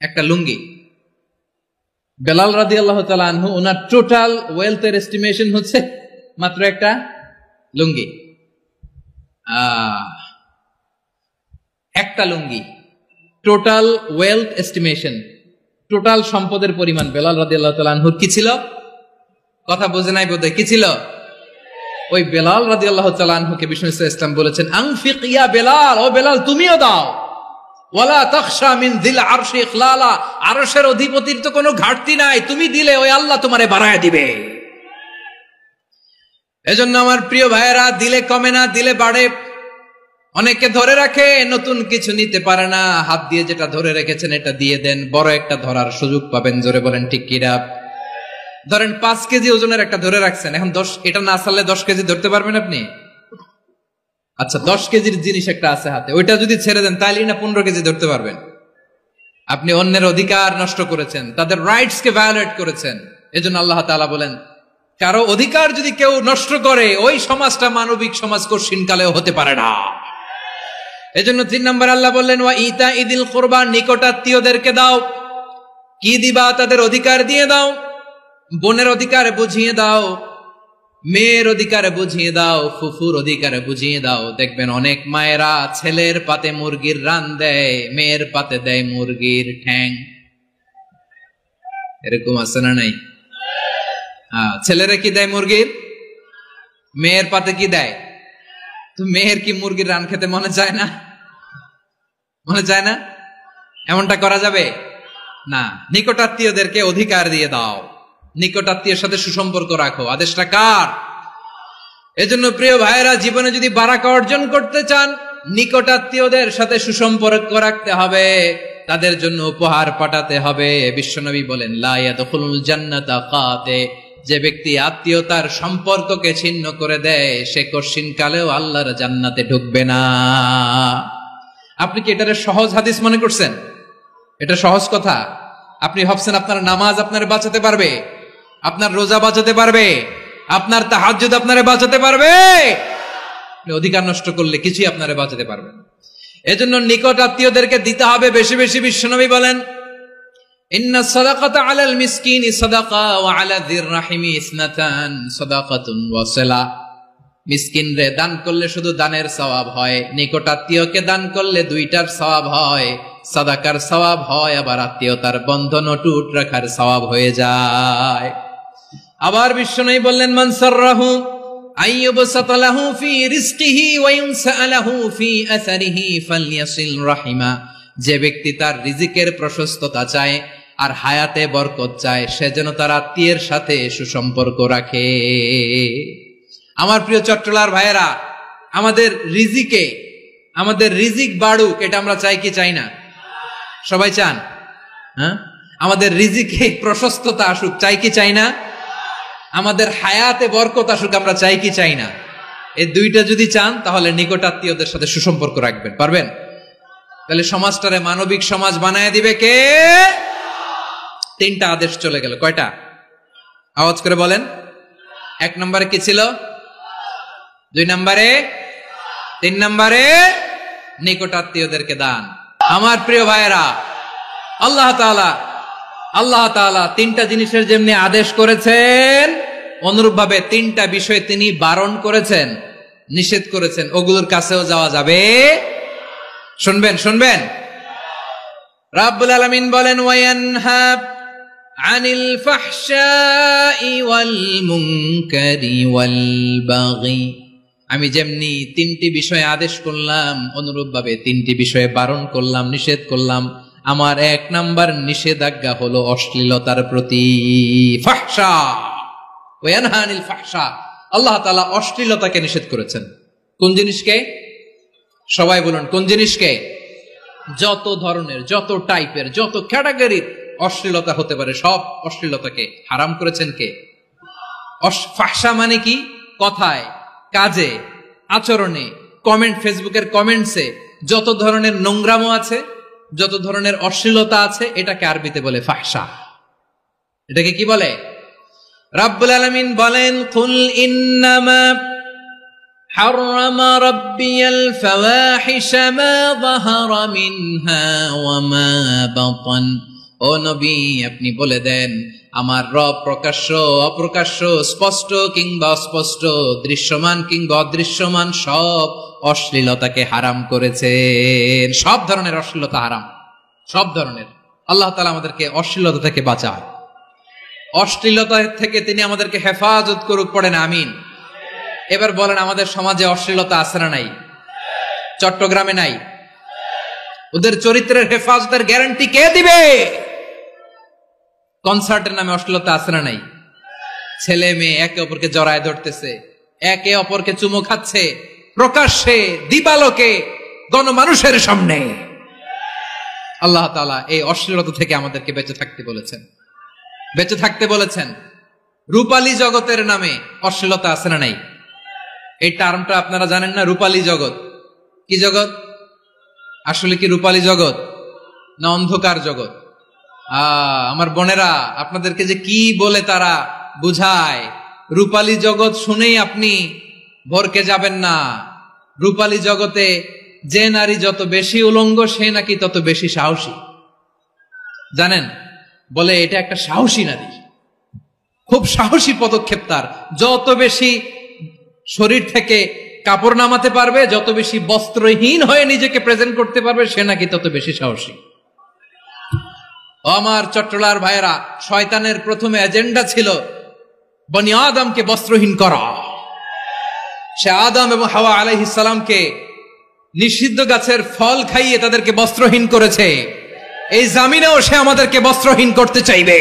একটা লুঙ্গি। বেলাল রাদিয়াল্লাহু তাআলা আনহু, ওনার টোটাল ওয়েলথের এস্টিমেশন হচ্ছে মাত্র একটা লুঙ্গি। একটা লুঙ্গি, টোটাল ওয়েলথ এস্টিমেশন, টোটাল সম্পদের পরিমাণ বেলাল রাদিয়াল্লাহু তাআলা আনহুর কি ছিল? কথা বোঝে নাই বোধহয়। কি ছিল? ওই বেলাল রাদিয়াল্লাহু তাআলা আনহুকে বিষ্ণু ইসলাম বলেছেন আনফিক ইয়া বেলাল, ও বেলাল তুমিও দাও। ওয়ালা তাখশা মিন যিল আরশি ইখলালা, আরশের অধিপতির তো কোনো ঘাটতি নাই, তুমি দিলে ওই আল্লাহ তোমারে বাড়ায় দিবে। এজন্য আমার প্রিয় ভাইয়েরা, দিলে কমে না, দিলে বাড়ে। অনেকে ধরে রাখে, নতুন কিছু নিতে পারে না, হাত দিয়ে যেটা ধরে রেখেছেন এটা দিয়ে দেন, বড় একটা ধরার সুযোগ পাবেন। জোরে বলেন ঠিক কিনা? ধরেন 5 কেজি ওজনের একটা ধরে রাখছেন, এখন 10, এটা না ছাড়লে 10 কেজি ধরতে পারবেন আপনি? আচ্ছা, 10 কেজির জিনিস একটা আছে হাতে, ওইটা যদি ছেড়ে দেন তাহলে না 15 কেজি ধরতে পারবেন? আপনি অন্যের অধিকার নষ্ট করেছেন, তাদের রাইটস কে ভায়োলেট করেছেন। এজন্য আল্লাহ তাআলা বলেন, কারো অধিকার যদি কেউ নষ্ট করে, ওই সমাজটা মানবিক সমাজ কঠিনকালেও হতে পারে না। এজন্য 3 নম্বর আল্লাহ বললেন ওয়া ইতাইদিল কুরবা, নিকটাত্মীয়দেরকে দাও। কি দিবা? তাদের অধিকার দিয়ে দাও। বোনের অধিকার বুঝিয়ে দাও, মেয়ের অধিকার বুঝিয়ে দাও, ফুফুর অধিকার বুঝিয়ে দাও। দেখবেন অনেক মায়েরা ছেলের পাতে মুরগির রান দেয়, মেয়ের পাতে দেয় মুরগির ঠ্যাং। এরকম আছে না নাই? ছেলেরা কি দেয়? মুরগির। মেয়ের পাতে কি দেয়? তো মেয়ের কি মুরগির রান খেতে মনে চায় না? মনে চায় না? এমনটা করা যাবে না। নিকটাত্মীয়দেরকে অধিকার দিয়ে দাও, নিকটাত্মীয়ের সাথে সুসম্পর্ক রাখো। আদেশটা কার? এজন্য প্রিয় ভাইয়েরা, জীবনে যদি বারাকা অর্জন করতে চান, নিকটাত্মীয়দের সাথে সুসম্পর্ক রাখতে হবে, তাদের জন্য উপহার পাঠাতে হবে। বিশ্বনবী বলেন লা ইয়াদখুলুল জান্নাতা কাতে, যে ব্যক্তি আত্মীয়তার সম্পর্ককে ছিন্ন করে দেয়, সে কঠিনকালেও আল্লাহর জান্নাতে ঢুকবে না। আপনি কি এটারে সহজ হাদিস মনে করছেন? এটা সহজ কথা? আপনি ভাবছেন আপনার নামাজ আপনারে বাঁচাতে পারবে, আপনার রোজা বাঁচাতে পারবে, আপনার তাহাজ্জুদ আপনারে বাঁচাতে পারবে? অধিকার নষ্ট করলে কিছুই আপনারে বাঁচাতে পারবে না। এজন্য নিকট আত্মীয়দেরকে দিতে হবে বেশি বেশি। বিশ্বনবী বলেন ইন্না সাদাকাতা আলাল মিসকিনি সাদাকা ওয়া আলা যির রাহিমি ইসনাতান সাদাকাতুন ওয়া সিলা। মিসকিনরে দান করলে শুধু দানের সওয়াব হয়, নিকট আত্মীয়কে দান করলে 2টার সওয়াব হয়, সাদাকার সওয়াব হয়, আবার আত্মীয়তার বন্ধন অটুট রাখার সওয়াব হয়ে যায়। আবার বিশ্বনবী বললেন মান সাররাহু আইয়ুবসাতা লাহু ফি রিজকিহি ওয়া ইউনসালাহু ফি আসারিহি ফালইয়াসিল রাহিমা। যে ব্যক্তি তার রিজিকের প্রশস্ততা চায় আর হায়াতে বরকত চায়, সে যেন তার আত্মীয়ের সাথে সুসম্পর্ক রাখে। আমার প্রিয় চট্টলার ভাইয়েরা, আমাদের রিজিক বাড়ুক, এটা আমরা চাই কি চাই না? সবাই চান? হ্যাঁ, আমাদের রিজিকে প্রশস্ততা আসুক, চাই কি চাই না? আমাদের হায়াতে বরকত আসুক, আমরা চাই কি চাই না? এই দুইটা যদি চান তাহলে নিকটাত্মীয়দের সাথে সুসম্পর্ক রাখবেন, পারবেন? তাহলে সমাজটারে মানবিক সমাজ বানায় দিবে কে? তিনটা আদেশ চলে গেল। কয়টা? আওয়াজ করে বলেন। 1 নম্বরে কি ছিল? 2 নম্বরে, 3 নম্বরে নিকটাত্মীয়দেরকে দান। আমার প্রিয় ভাইয়েরা, আল্লাহ তাআলা তিনটা জিনিসের যেমনি আদেশ করেছেন, অনুরূপভাবে তিনটা বিষয় তিনি বারণ করেছেন, নিষেধ করেছেন। ওগুলোর কাছেও যাওয়া যাবে। শুনবেন। রাব্বুল আলামিন বলেন, ওয়ায়ানহা আনিল ফাহশাই ওয়াল মুনকারি ওয়াল বাগি। আমি যেমনি তিনটি বিষয়ে আদেশ করলাম, অনুরূপভাবে তিনটি বিষয়ে বারণ করলাম, নিষেধ করলাম। আমার 1 নাম্বার নিষেধাজ্ঞা হলো অশ্লীলতার প্রতি। ফাহশা, ওয়ায়ানহা আনিল ফাহশা, আল্লাহ তাআলা অশ্লীলতাকে নিষেধ করেছেন। কোন জিনিসকে? সবাই বলুন, কোন জিনিসকে? যত ধরনের, যত টাইপের, যত ক্যাটাগরির অশ্লীলতা হতে পারে, সব অশ্লীলতাকে হারাম করেছেন কে? ফাহশা মানে কি? কথায়, কাজে, আচরণে, কমেন্ট, ফেসবুকের কমেন্টসে যত ধরনের নোংরামো আছে, যত ধরনের অশ্লীলতা আছে, এটাকে আরবিতে বলে ফাহশা। এটাকে কি বলে? রাব্বুল আলামিন বলেন, কুল ইন্নামা হাররামা রাব্বিয়াল ফাওয়াহিশা মা যাহারা মিনহা ওয়া মা বাতান। ও নবী, আপনি বলে দেন, আমার রব প্রকাশ্য, অপ্রকাশ্য, স্পষ্ট কিংবা অস্পষ্ট, দৃশ্যমান কিংবা অদৃশ্যমান সব অশ্লীলতাকে হারাম করেছেন। সব ধরনের অশ্লীলতা হারাম, সব ধরনের। আল্লাহ তাআলা আমাদেরকে অশ্লীলতা থেকে বাঁচায়, অশ্লীলতা থেকে তিনি আমাদেরকে হেফাজত করুক। পড়েন আমিন। এবার বলেন, আমাদের সমাজে অশ্লীলতা আছে না নাই? চট্টগ্রামে নাই? ওদের চরিত্রের হেফাজতের গ্যারান্টি কে দিবে? কনসার্টের নামে অশ্লীলতা আছে না নাই? ছেলে মেয়ে একে অপরকে জড়ায় ধরতেছে, একে অপরকে চুমো খাচ্ছে, প্রকাশ্যে, দিবালোকে, গণমানুষের সামনে। আল্লাহ তাআলা এই অশ্লীলতা থেকে আমাদেরকে বেঁচে থাকতে বলেছেন, বেঁচে থাকতে বলেছেন। রূপালী জগতের নামে অশ্লীলতা আছে না নাই? এই টার্মটা আপনারা জানেন না? রূপালী জগৎ কি জগৎ? আসলে কি রূপালী জগৎ না অন্ধকার জগৎ? আমার বোনেরা, আপনাদেরকে যে কি বলে তারা বুঝায়, রূপালী জগৎ শুনেই আপনি ভরকে যাবেন না। রূপালী জগতে যে নারী যত বেশি উলঙ্গ, সে নাকি তত বেশি সাহসী। জানেন? বলে এটা একটা সাহসী নারী, খুব সাহসী পদক্ষেপ তার। যত বেশি শরীর থেকে কাপড় নামাতে পারবে, যত বেশি বস্ত্রহীন হয়ে নিজেকে প্রেজেন্ট করতে পারবে, সে নাকি তত বেশি সাহসী। আমার চট্টলার ভাইয়েরা, শয়তানের প্রথম এজেন্ডা ছিল বনি আদমকে বস্ত্রহীন করা। সে আদম এবং হাওয়া আলাইহিস সালামকে নিষিদ্ধ গাছের ফল খাইয়ে তাদেরকে বস্ত্রহীন করেছে। এই জামিনেও সে আমাদেরকে বস্ত্রহীন করতে চাইবে।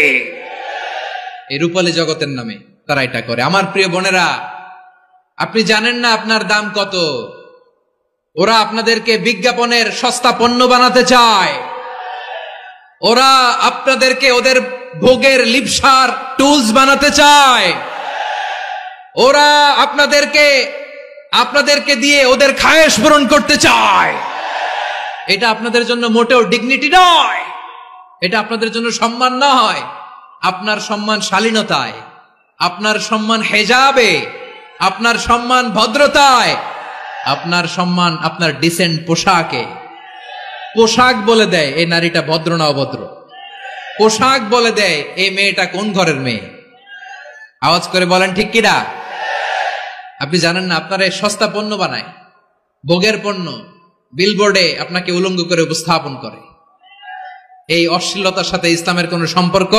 এই রূপালী জগতের নামে তারা এটা করে। আমার প্রিয় বোনেরা, আপনি জানেন না আপনার দাম কত। ওরা আপনাদেরকে বিজ্ঞাপনের সস্তা পণ্য বানাতে চায়। ওরা আপনাদেরকে ওদের ভোগের লিপসার টুলস বানাতে চায়। ওরা আপনাদেরকে দিয়ে ওদের খায়েশ পূরণ করতে চায়। এটা আপনাদের জন্য মোটেও ডিগনিটি নয়, এটা আপনাদের জন্য সম্মান নয়। আপনার সম্মান শালীনতায়, আপনার সম্মান হেজাবে, আপনার সম্মান ভদ্রতায়, আপনার সম্মান আপনার ডিসেন্ট পোশাকে। পোশাক বলে দেয় এই নারীটা ভদ্র না অভদ্র। পোশাক বলে দেয় এই মেয়েটা কোন ঘরের মেয়ে। আওয়াজ করে বলেন ঠিক কিনা? আপনি জানেন না, আপনারা সস্তা পণ্য বানায়, ভোগের পণ্য, বিলবোর্ডে আপনাকে উলঙ্গ করে উপস্থাপন করে। এই অশ্লীলতার সাথে ইসলামের কোন সম্পর্ক।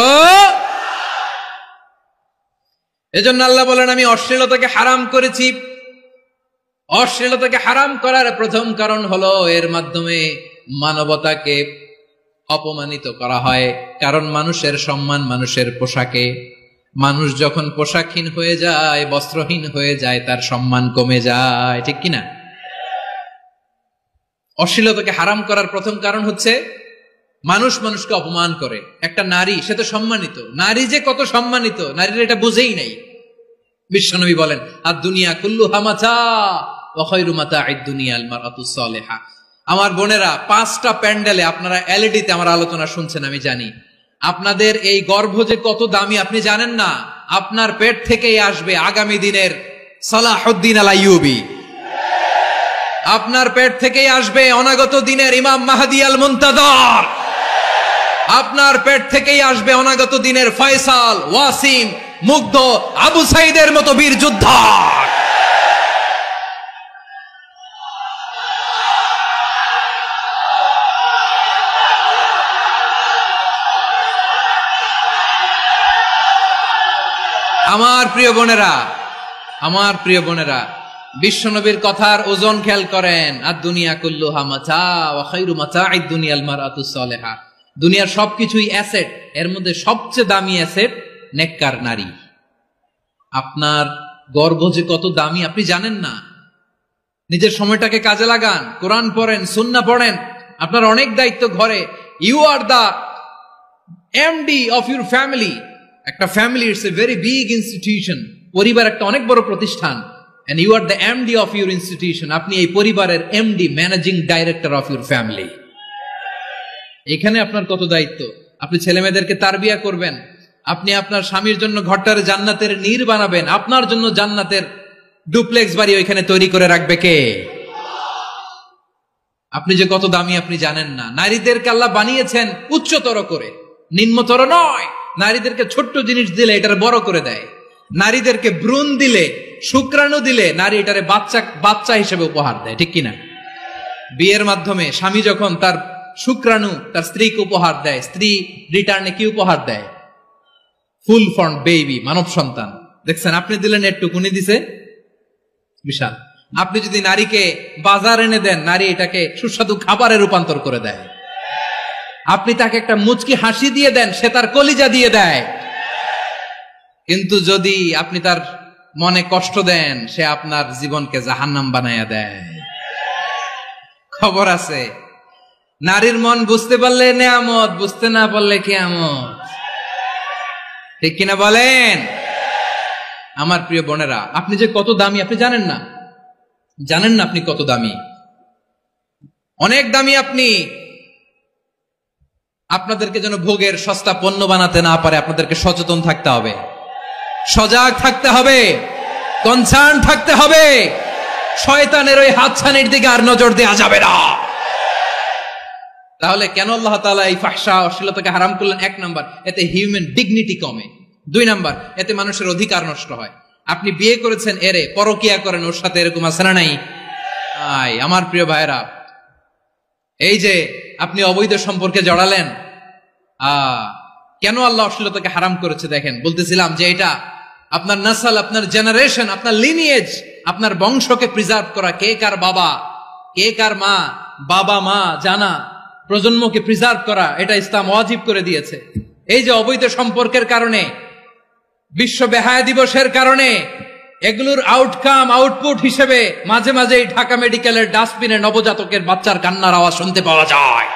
এজন্য আল্লাহ বলেন, আমি অশ্লীলতাকে হারাম করেছি। অশ্লীলতাকে হারাম করার প্রথম কারণ হলো এর মাধ্যমে মানবতাকে অপমানিত করা হয়। কারণ মানুষের সম্মান মানুষের পোশাকে। মানুষ যখন পোশাকহীন হয়ে যায়, বস্ত্রহীন হয়ে যায়, তার সম্মান কমে যায়, ঠিক কিনা? অশ্লীলতাকে হারাম করার প্রথম কারণ হচ্ছে মানুষ মানুষকে অপমান করে। একটা নারী, সে তো সম্মানিত, নারী যে কত সম্মানিত নারীর এটা বুঝেই নাই। বিশ্বনবী বলেন আর দুনিয়া কুল্লুহা মাতা ওয়া খায়রু মাতা'আদ দুনিয়া আল মারআতুস সালিহা। আমার বোনেরা, 5টা প্যান্ডেলে আপনারা এলইডিতে আমার আলোচনা শুনছেন, আমি জানি। আপনাদের এই গর্ভ যে কত দামি আপনি জানেন না। আপনার পেট থেকেই আসবে আগামী দিনের সালাহুদ্দিন আল আইয়ুবী, আপনার পেট থেকেই আসবে অনাগত দিনের ইমাম মাহদী আল মুনতাযর, আপনার পেট থেকেই আসবে অনাগত দিনের ফয়সাল, ওয়াসিম, মুগ্ধ, আবু সাইদের মতো বীর যোদ্ধা। আমার প্রিয় বোনেরা, আমার প্রিয় বোনেরা, বিশ্বনবীর কথার ওজন খেয়াল করেন। আর দুনিয়া কুল্লুহা মাতা ওয়া খায়রু মাতা'আদ দুনিয়া আল মারআতুস সালিহা। দুনিয়ার সবকিছুই অ্যাসেট, এর মধ্যে সবচেয়ে দামি অ্যাসেট নেককার নারী। আপনার গর্ভ যে কত দামি আপনি জানেন না। নিজের সময়টাকে কাজে লাগান, কোরআন পড়েন, সুন্নাহ পড়েন। আপনার অনেক দায়িত্ব ঘরে। You are the MD of your family. একটা family it's a very big institution. পরিবার একটা অনেক বড় প্রতিষ্ঠান। and you are the MD of your institution. আপনি এই পরিবারের MD, managing director of your family. এখানে আপনার কত দায়িত্ব। আপনি ছেলে মেয়েদেরকে তারবিয়া করবেন, আপনি আপনার স্বামীর জন্য ঘরটার জান্নাতের নীর বানাবেন, আপনার জন্য জান্নাতের ডুপ্লেক্স বাড়ি ওইখানে তৈরি করে রাখবে কে? আপনি যে কত দামি আপনি জানেন না। নারীদেরকে আল্লাহ বানিয়েছেন উচ্চতর করে, নিম্নতর নয়। নারীদেরকে ছোট্ট জিনিস দিলে এটার বড় করে দেয়। নারীদেরকে ভ্রূণ দিলে, শুক্রাণু দিলে নারী এটারে বাচ্চা হিসেবে উপহার দেয়, ঠিক কিনা? বিয়ের মাধ্যমে স্বামী যখন তার শুক্রাণু তার স্ত্রীকে উপহার দেয়, স্ত্রী রিটার্নে কি উপহার দেয়? ফুল ফর্ম বেবি, মানব সন্তান। দেখছেন, আপনি দিলেন একটু, উনি দিছে বিশাল। আপনি যদি নারীকে বাজার এনে দেন, নারী এটাকে সুস্বাদু খাবারে রূপান্তর করে দেয়। আপনি তাকে একটা মুচকি হাসি দিয়ে দেন, সে তার কলিজা দিয়ে দেয়। কিন্তু যদি আপনি তার মনে কষ্ট দেন, সে আপনার জীবনকে জাহান্নাম বানায়া দেয়। খবর আছে, নারীর মন বুঝতে পারলে নেয়ামত, বুঝতে না পারলে কিয়ামত, ঠিক কিনা বলেন? আমার প্রিয় বোনেরা, আপনি যে কত দামি আপনি জানেন না। জানেন না আপনি কত দামি, অনেক দামি আপনি। আপনাদেরকে যেন ভোগের সস্তা পণ্য বানাতে না পারে, আপনাদেরকে সচেতন থাকতে হবে, সজাগ থাকতে হবে, কনসার্ন থাকতে হবে। শয়তানের ওই হাতছানির দিকে আর নজর দেওয়া যাবে না। তাহলে কেন আল্লাহ তাআলা এই ফাহশা, অশ্লীলতাকে হারাম করলেন? 1 নাম্বার, এতে হিউম্যান ডিগনিটি কমে। 2 নাম্বার, এতে মানুষের অধিকার নষ্ট হয়। আপনি বিয়ে করেছেন, এরে পরকিয়া করেন, ওর সাথে এরকম আছে না নাই? আমার প্রিয় ভাইরা, এই যে আপনি অবৈধ সম্পর্কে জড়ালেন, কেন আল্লাহ অশ্লীলতাকে হারাম করেছে? দেখেন, বলতেছিলাম যে এটা আপনার নাসল, আপনার জেনারেশন, আপনার লিনিয়েজ, আপনার বংশকে প্রিজার্ভ করা। কে কার বাবা, কে কার মা, বাবা মা জানা, প্রজন্মকে প্রিজার্ভ করা, এটা ইসলাম ওয়াজিব করে দিয়েছে। এই যে অবৈধ সম্পর্কের কারণে, বিশ্ব বেহায়া দিবসের কারণে, এগুলোর আউটপুট হিসেবে মাঝে মাঝে ঢাকা মেডিকেলের ডাস্টবিনে নবজাতকের বাচ্চার কান্নার আওয়াজ শুনতে পাওয়া যায়।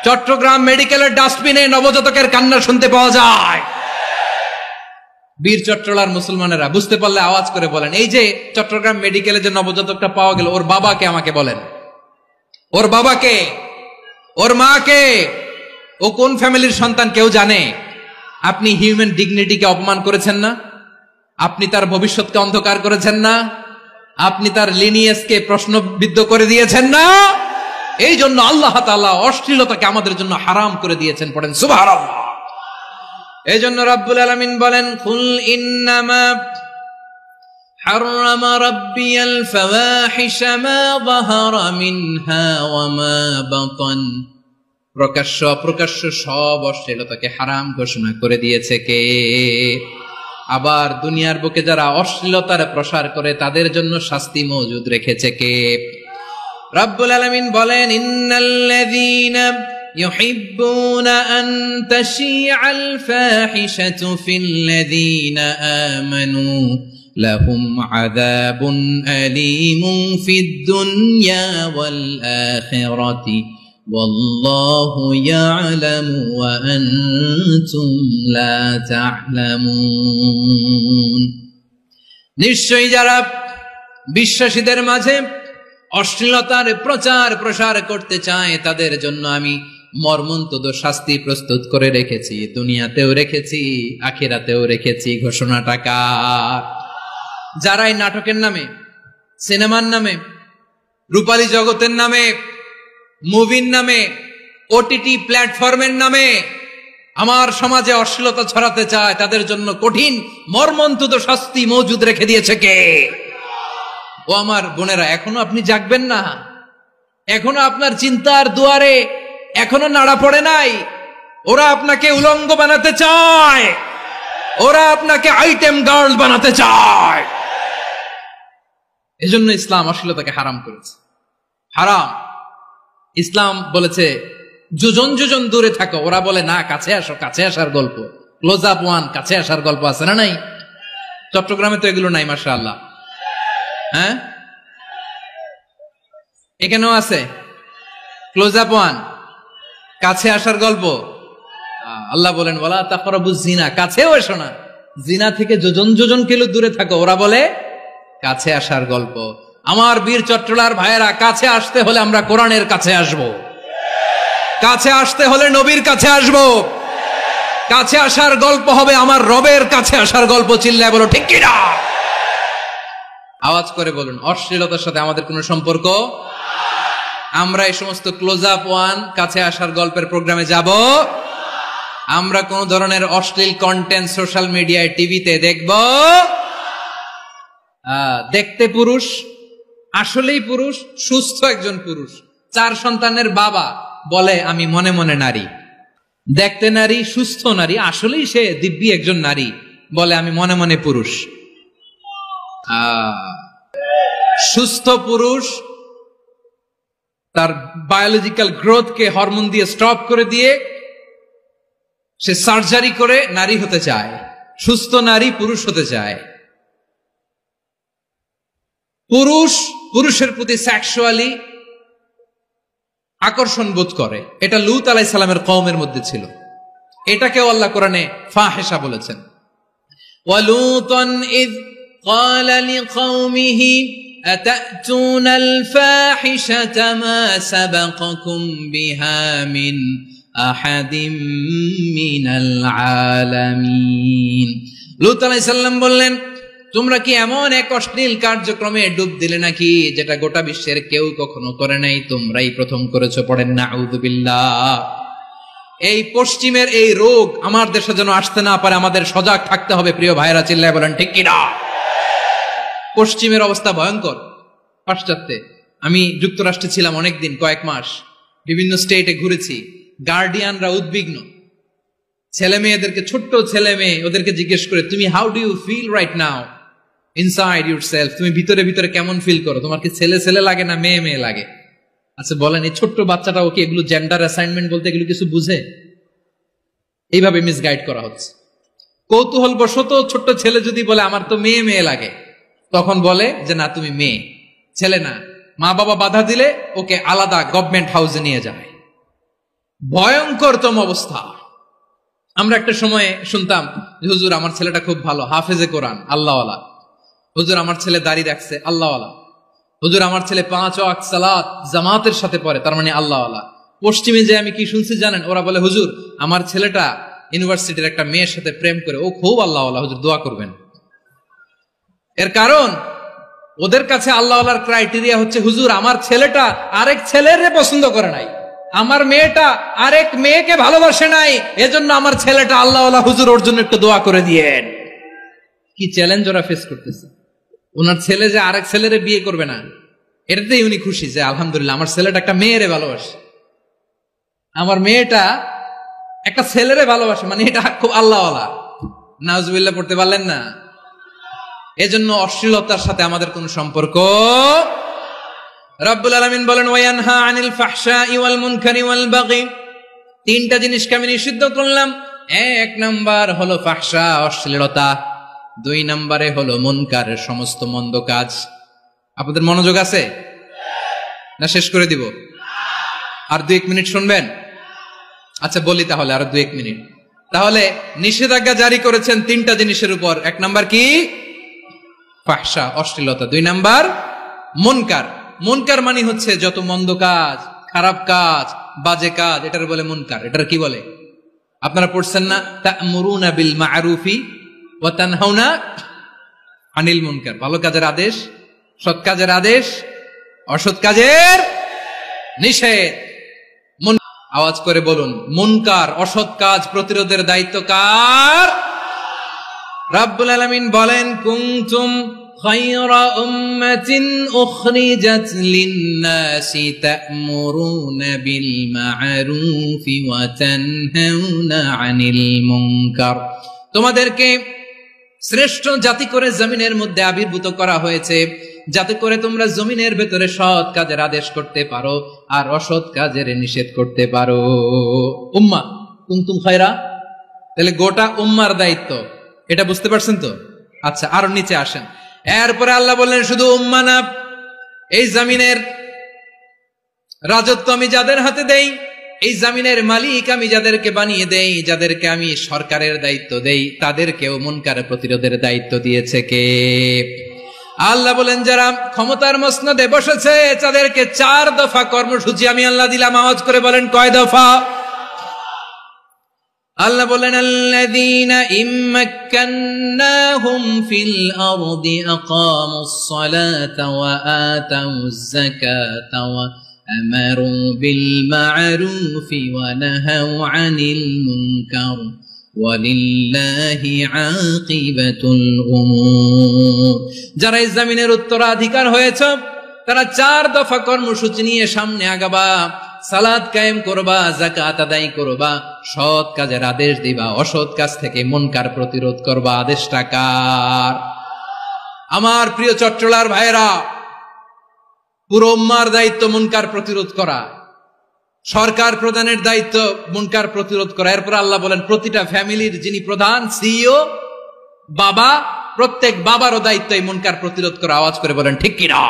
চট্টগ্রাম মেডিকেলের ডাস্টবিনে নবজাতকের কান্না শুনতে পাওয়া যায়। বীর চট্টলার মুসলমানেরা বুঝতে পারলে আওয়াজ করে বলেন, এই যে চট্টগ্রাম মেডিকেলে যে নবজাতকটা পাওয়া গেল, ওর বাবাকে আমাকে বলেন, ওর বাবাকে, ওর মাকে, ও কোন ফ্যামিলির সন্তান কেউ জানে? আপনি হিউম্যান ডিগনিটিকে অপমান করেছেন না? আপনি তার ভবিষ্যৎকে অন্ধকার করেছেন না? আপনি তার লিনিয়েজকে প্রশ্নবিদ্ধ করে দিয়েছেন না? এই জন্য আল্লাহ তাআলা অশ্লীলতাকে আমাদের জন্য হারাম করে দিয়েছেন। পড়েন সুবহানাল্লাহ। এই জন্য রাব্বুল আলামিন বলেন, কুল ইন্নামা হারামা রাব্বিয়াল ফাওয়াহিশা মা যাহারা মিনহা ওয়া মা বাতান। প্রকাশ্য অপ্রকাশ্য সব অশ্লীলতাকে হারাম ঘোষণা করে দিয়েছে কে? আবার দুনিয়ার বুকে যারা অশ্লীলতার প্রসার করে তাদের জন্য শাস্তি মজুদ রেখেছে কে? রাব্বুল আলামিন বলেন, ইন্নাল্লাযীনা ইউহিব্বুনা আন তাশিআল ফাহিশাতু ফিল্লাযীনা আমানু লাহুম আযাবুন আলীমুন ফিদ দুনিয়া ওয়াল আখিরাতি ওয়াল্লাহু ইয়ালামু ওয়া আনতুম লা তা'লামুন। নিশ্চয়ই যারা বিশ্বাসীদের মাঝে অশ্লীলতার প্রচার প্রসার করতে চায় তাদের জন্য আমি মর্মন্তুদ শাস্তি প্রস্তুত করে রেখেছি, দুনিয়াতেও রেখেছি, আখিরাতেও রেখেছি। ঘোষণাটা কার? যারা এই নাটকের নামে, সিনেমার নামে, রূপালী জগতের নামে, মুভির নামে, ওটিটি প্ল্যাটফর্মের নামে আমার সমাজে অশ্লীলতা ছড়াতে চায় তাদের জন্য কঠিন মর্মন্তুদ শাস্তি মজুদ রেখে দিয়েছে কে? ও আমার বোনেরা, এখনো আপনি জাগবেন না? এখনো আপনার চিন্তার দুয়ারে এখনো নাড়া পড়ে নাই? ওরা আপনাকে উলঙ্গ বানাতে চায়, ওরা আপনাকে আইটেম গার্ল বানাতে চায়। এজন্য ইসলাম অশ্লীলতাকে হারাম করেছে। হারাম। ইসলাম বলেছে যোজন যোজন দূরে থাকো, ওরা বলে না কাছে আসো, কাছে আসার গল্প, ক্লোজ আপ ওয়ান, কাছে আসার গল্প আছে না নাই? চট্টগ্রামে তো এগুলো নাই মাশাআল্লাহ। হ্যাঁ, এখানেও আছে ক্লোজ আপ ওয়ান, কাছে আসার গল্প। আল্লাহ বলেন ওয়ালা তাকরাবুজ জিনা, কাছেও এসো না, জিনা থেকে যোজন যোজন কিলো দূরে থাকো, ওরা বলে কাছে আসার গল্প। আমার বীর চট্টলার ভাইয়েরা, কাছে আসতে হলে আমরা কোরআনের কাছে আসব, কাছে আসতে হলে নবীর কাছে আসব, কাছে আসার গল্প হবে আমার রবের কাছে আসার গল্প। চিল্লায় বলো ঠিক কিনা? আওয়াজ করে বলুন, অশ্লীলতার সাথে আমাদের কোনো সম্পর্ক? আমরা এই সমস্ত ক্লোজ আপ ওয়ান, কাছে আসার গল্পের প্রোগ্রামে যাব? আমরা কোন ধরনের অশ্লীল কন্টেন্ট সোশ্যাল মিডিয়ায়, টিভিতে দেখব? দেখতে পুরুষ, আসলেই পুরুষ, সুস্থ একজন পুরুষ, 4 সন্তানের বাবা, বলে আমি মনে মনে নারী। দেখতে নারী, সুস্থ নারী, আসলেই সে দিব্যি একজন নারী, বলে আমি মনে মনে পুরুষ। সুস্থ পুরুষ তার বায়োলজিক্যাল গ্রোথকে হরমোন দিয়ে স্টপ করে দিয়ে সে সার্জারি করে নারী হতে চায়। সুস্থ নারী পুরুষ হতে চায়। পুরুষ পুরুষের প্রতি সেক্সুয়ালি আকর্ষণ বোধ করে। এটা লূত আলাইহিস সালামের কওমের মধ্যে ছিল। এটাকে আল্লাহ কোরআনে ফাহিশা বলেছেন। ওয়ালুতান ইয قال لقومه أتأتون الفاحشة ما سبقكم بها من أحد من العالمين। লূত আলাইহিস সালাম বললেন, তোমরা কি এমন এক অশ্লীল কার্যক্রমে ডুব দিলে নাকি যেটা গোটা বিশ্বের কেউ কখনো করে নাই, তোমরাই প্রথম করেছো। পড়েন নাউযুবিল্লাহ। এই পশ্চিমের এই রোগ আমার দেশে যেন আসতে না পারে, আমাদের সজাগ থাকতে হবে। প্রিয় ভাইরা, চিল্লায় বলেন ঠিক কিনা? পশ্চিমের অবস্থা ভয়ঙ্কর। পাশ্চাত্যে, আমি যুক্তরাষ্ট্রে ছিলাম অনেকদিন, কয়েক মাস, বিভিন্ন স্টেটে ঘুরেছি। গার্ডিয়ানরা উদ্বিগ্ন, ছেলে মেয়েদেরকে, ছোট্ট ছেলে মেয়ে, ওদেরকে জিজ্ঞেস করে তুমি how do you feel right now inside yourself, তুমি ভিতরে ভিতরে কেমন ফিল করো, তোমার কি ছেলে ছেলে লাগে না মেয়ে মেয়ে লাগে? আচ্ছা বলেন, এই ছোট্ট বাচ্চাটা ওকে এগুলো জেন্ডার অ্যাসাইনমেন্ট বলতে এগুলো কিছু বুঝে? এইভাবে মিসগাইড করা হচ্ছে। কৌতূহল বশত ছোট্ট ছেলে যদি বলে আমার তো মেয়ে মেয়ে লাগে, তখন বলে যে না তুমি মেয়ে, ছেলে না। মা বাবা বাধা দিলে ওকে আলাদা গভর্নমেন্ট হাউসে নিয়ে যায়। ভয়ঙ্করতম অবস্থা। আমরা একটা সময় শুনতাম যে হুজুর আমার ছেলেটা খুব ভালো, হাফেজে কোরআন, আল্লাহওয়ালা। হুজুর আমার ছেলে দাড়ি রাখছে, আল্লাহওয়ালা। হুজুর আমার ছেলে 5 ওয়াক্ত সালাত জামাতের সাথে পড়ে, তার মানে আল্লাহওয়ালা। পশ্চিমে যে আমি কি শুনছি জানেন? ওরা বলে হুজুর আমার ছেলেটা ইউনিভার্সিটির একটা মেয়ের সাথে প্রেম করে, ও খুব আল্লাহওয়ালা, হুজুর দোয়া করবেন। এর কারণ ওদের কাছে আল্লাহওয়ালার ক্রাইটেরিয়া হচ্ছে হুজুর আমার ছেলেটা আরেক ছেলের পছন্দ করে নাই, আমার মেয়েটা আরেক মেয়েকে ভালোবাসে নাই, এজন্য আমার ছেলেটা আল্লাহওয়ালা, হুজুর ওর জন্য একটু দোয়া করে দিয়েন। কি চ্যালেঞ্জ ওরা ফেস করতেছে। ওনার ছেলে যে আরেক ছেলেরে বিয়ে করবে না, এটাতেই উনি খুশি যে আলহামদুলিল্লাহ আমার ছেলেটা একটা মেয়েরে ভালোবাসে, আমার মেয়েটা একটা ছেলেরে ভালোবাসে, মানে এটা খুব আল্লাহওয়ালা। নাউজুবিল্লাহ পড়তে পারলেন না? এজন্য অশ্লীলতার সাথে আমাদের কোনো সম্পর্ক। রব্বুল আলামিন বলেন ওয়ায়ানহা আনিল ফাহশাই ওয়াল মুনকারি ওয়াল বাগি, 3টা জিনিসকে আমি নিষিদ্ধ করলাম। 1 নাম্বার হলো ফাহশা, অশ্লীলতা। 2 নম্বরে হলো মুনকার, সমস্ত মন্দ কাজ। আপনাদের মনোযোগ আছে না? শেষ করে দিব? আর 2-1 মিনিট শুনবেন? আচ্ছা বলি তাহলে, আর 2-1 মিনিট। তাহলে নিষেধাজ্ঞা জারি করেছেন 3টা জিনিসের উপর। 1 নাম্বার কি? ফাহশা, অশ্লীলতা। 2 নাম্বার মুনকার। মুনকার মানে হচ্ছে যত মন্দ কাজ, খারাপ কাজ, বাজে কাজ, এটার বলে মুনকার। এটার কি বলে? আপনারা পড়ছেন না, তা'মুরুনা বিল মা'রুফি ওয়া তানহাউনা আনিল মুনকার। ভালো কাজের আদেশ, সৎ কাজের আদেশ, অসৎ কাজের নিষেধ। আওয়াজ করে বলুন, মুনকার, অসৎ কাজ প্রতিরোধের দায়িত্ব কার? রাব্বুল আলামিন বলেন, কুনতুম খায়রা উম্মাতিন উখরিজাত লিন-নাসি তা'মুরুনা বিল মা'রুফি ওয়া তানহাউনা আনিল মুনকার। তোমাদেরকে শ্রেষ্ঠ জাতি করে জমিনের মধ্যে আবির্ভূত করা হয়েছে, যাতে করে তোমরা জমিনের ভেতরে সৎ কাজের আদেশ করতে পারো আর অসৎ কাজের নিষেধ করতে পারো। উম্মাহ কুনতুম খায়রা, তাহলে গোটা উম্মার দায়িত্ব, এটা বুঝতে পারছেন তো? আচ্ছা, আরো নিচে আসেন। এরপরে আল্লাহ বললেন, শুধু উম্মাহ না, এই জমিনের রাজত্ব আমি যাদের হাতে দেই, এই জমিনের মালিক আমি যাদেরকে বানিয়ে দেই, যাদেরকে আমি সরকারের দায়িত্ব দেই, তাদেরকেও মুনকার প্রতিরোধের দায়িত্ব দিয়েছে কে? আল্লাহ বলেন, যারা ক্ষমতার মসনদে বসেছে তাদেরকে 4 দফা কর্মসূচি আমি আল্লাহ দিলাম। আওয়াজ করে বলেন, কয় দফা? আল্লাহ বলেন, আল্লাযীনা ইম্মাক্কান্নাহুম ফিল আরদি আকামুস সালাতা ওয়া আতাউয যাকাতা ওয়া আমারু বিল মা'রুফি ওয়া নাহাউ আনিল মুনকার ওয়ালিল্লাহি আকিবাতুল উমুর। যারা এই জমিনের উত্তরাধিকার হয়েছে তারা 4 দফা কর্মসূচি নিয়ে সামনে আগাবা। সালাত কায়েম করবা, যাকাত আদায় করবা, সৎ কাজের আদেশ দিবা, অসৎ কাজ থেকে মুনকার প্রতিরোধ করবা। আদেশটা কার? আমার প্রিয় চট্টলার ভাইরা, পুরো উম্মার দায়িত্ব মুনকার প্রতিরোধ করা, সরকার প্রধানের দায়িত্ব মুনকার প্রতিরোধ করা। এরপর আল্লাহ বলেন, প্রতিটা ফ্যামিলির যিনি প্রধান, সিইও, বাবা, প্রত্যেক বাবারও দায়িত্ব এই মুনকার প্রতিরোধ করা। আওয়াজ করে বলেন ঠিক কিনা?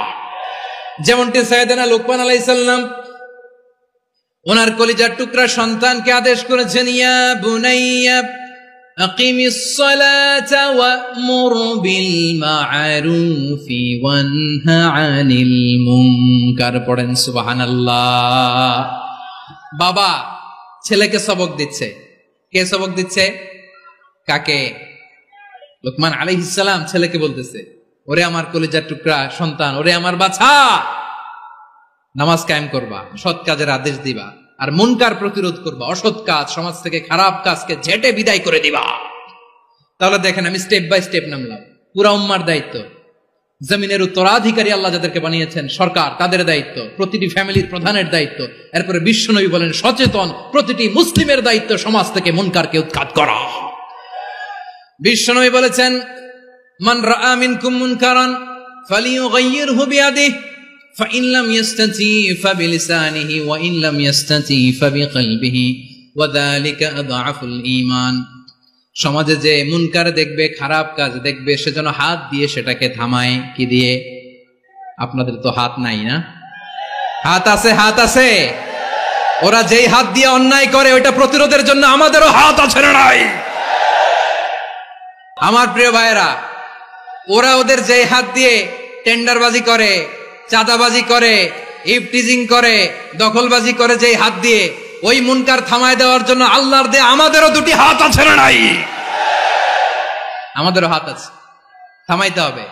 যেমনটি সাইয়েদনা লুকমান আলাইহিস সালাম ওনার কলিজার টুকরা সন্তানকে আদেশ করেছেন, ইয়া বুনাইয়া আকিমিস সালাতা ওয়া'মুর বিল মা'রুফি ওয়ানহা আনিল মুনকার। পড়েন সুবহানাল্লাহ। বাবা ছেলেকে সবক দিচ্ছে। কে সবক দিচ্ছে? কাকে? লুকমান আলাইহিস সালাম ছেলেকে বলতেছে, ওরে আমার কলিজার টুকরা সন্তান, ওরে আমার বাছা, নামাজ কায়েম করবা, সৎ কাজের আদেশ দিবা, আর মুনকার প্রতিরোধ করবা, অসৎ কাজ, সমাজ থেকে খারাপ কাজকে ঝেঁটে বিদায় করে দিবা। তাহলে দেখেন, আমি স্টেপ বাই স্টেপ নামলাম। পুরা উম্মার দায়িত্ব, জমিনের উত্তরাধিকারী আল্লাহ যাদেরকে বানিয়েছেন সরকার, তাদের দায়িত্ব, প্রতিটি ফ্যামিলির প্রধানের দায়িত্ব। এরপরে বিশ্বনবী বলেন, সচেতন প্রতিটি মুসলিমের দায়িত্ব সমাজ থেকে মুনকারকে উৎখাত করা। বিশ্বনবী বলেছেন, মান রাআ মিনকুম মুনকারান ফালিয়ুগাইয়িরহু বিয়াদিহি ফাইন লাম ইস্তাতি ফাবিলিসানিহি ওয়া ইন লাম ইস্তাতি ফাবিকলবিহি ওয়া যালিকা আযআফুল ঈমান। সমাজে যে মুনকার দেখবে, খারাপ কাজ দেখবে, সে যেন হাত দিয়ে সেটাকে থামায়। কি দিয়ে? আপনাদের তো হাত নাই না? হাত আছে, হাত আছে। ওরা যেই হাত দিয়ে অন্যায় করে ওইটা প্রতিরোধের জন্য আমাদেরও হাত আছে না নাই? আমার প্রিয় ভাইয়েরা, ওরা ওদের যেই হাত দিয়ে টেন্ডারবাজি করে, চাঁদাবাজি করে, ইফটিজিং করে, দখলবাজি করে, যেই হাত দিয়ে, ওই মুনকার থামায় দেওয়ার জন্য আল্লাহর দেয়া আমাদেরও 2টি হাত আছে না নাই? আমাদেরও হাত আছে। থামাইতে হবে,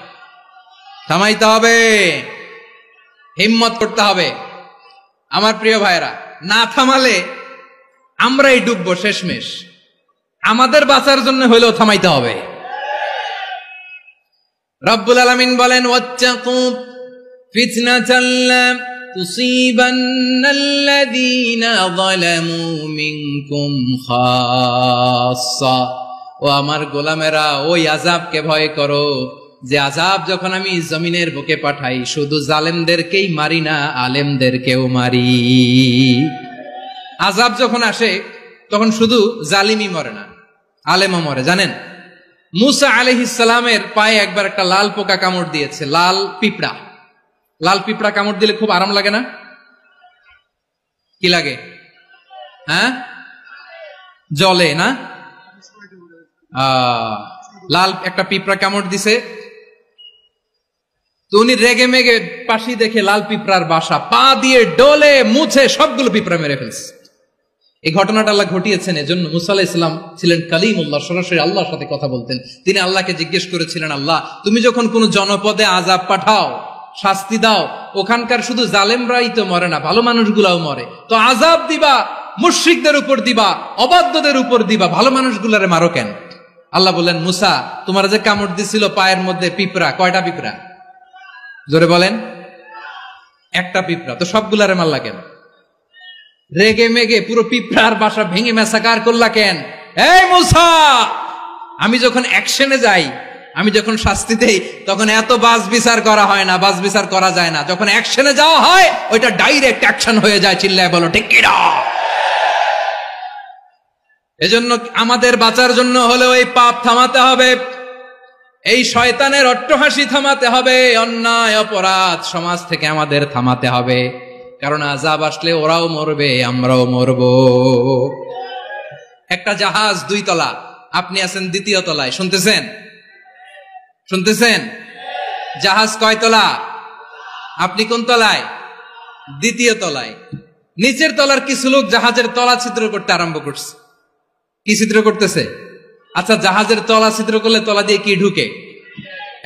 থামাইতে হবে, হিম্মত করতে হবে। আমার প্রিয় ভাইয়েরা, না থামালে আমরাই ডুববো শেষমেশ। আমাদের বাঁচার জন্য হইলেও থামাইতে হবে। রব্বুল আলামিন বলেন, ওয়াত্তাকু ফিতনাতাল লা তুসিবান্নাল্লাযীনা যালামু মিনকুম খাসসা। ও আমার গোলামেরা, ওই আযাবকে ভয় করো যে আযাব যখন আমি জমিনের বুকে পাঠাই, শুধু জালেমদেরকেই মারি না, আলেমদেরকেও মারি। আযাব যখন আসে তখন শুধু জালিমই মরে না, আলেমও মরে। জানেন, মুসা আলাইহিস সালামের পায়ে একবার একটা লাল পোকা কামড় দিয়েছে, লাল পিঁপড়া। লাল পিঁপড়া কামড় দিলে খুব আরাম লাগে না? কি লাগে? হ্যাঁ, জলে না? লাল একটা পিঁপড়া কামড় দিছে, তো উনি রেগে মেগে পাশি দেখে লাল পিঁপড়ার বাসা, পা দিয়ে ডলে মুছে সবগুলো পিঁপড়া মেরে ফেলছে। এই ঘটনাটা আল্লাহ ঘটিয়েছেন এজন্য মুসা আলাইহিস সালাম ছিলেন কালিমুল্লাহ, সরাসরি আল্লাহর সাথে কথা বলতেন। তিনি আল্লাহকে জিজ্ঞেস করেছিলেন, আল্লাহ তুমি যখন কোন জনপদে আযাব পাঠাও, শাস্তি দাও, ওখানকার শুধু জালেমরাই তো মরে না, ভালো মানুষগুলাও মরে, তো আযাব দিবা মুশরিকদের উপর দিবা, অবাধ্যদের উপর দিবা, ভালো মানুষগুলারে মারো কেন? আল্লাহ বললেন, মুসা তোমার যে কামড় দিছিল পায়ের মধ্যে পিঁপড়া, কয়টা পিঁপড়া? জোরে বলেন। একটা পিঁপড়া, তো সবগুলারে মারলা কেন? রেগে মেগে পুরো পিঁপড়ার বাসা ভেঙে মেসাকার করলা কেন? এই মুসা, আমি যখন অ্যাকশনে যাই, আমি যখন শাস্তি দেই, তখন এত বাস বিচার করা হয় না, বাস বিচার করা যায় না। যখন অ্যাকশনে যাওয়া হয়, ওইটা ডাইরেক্ট অ্যাকশন হয়ে যায়। চিল্লায় বলো ঠিক কি না? এজন্য আমাদের বাঁচার জন্য হলেও এই পাপ থামাতে হবে, এই শয়তানের অট্টহাসি থামাতে হবে, অন্যায় অপরাধ সমাজ থেকে আমাদের থামাতে হবে। কারণ আযাব আসলে ওরাও মরবে, আমরাও মরব। একটা জাহাজ 2 তলা, আপনি আছেন 2য় তলায়, শুনতেছেন? শুনতেছেন? জাহাজ কয় তলা? আপনি কোন তলায়? 2য় তলায়। নিচের তলার কিছু লোক জাহাজের তলা ছিদ্র করতে আরম্ভ করছে। কি ছিদ্র করতেছে? আচ্ছা, জাহাজের তলা ছিদ্র করলে তলা দিয়ে কি ঢুকে?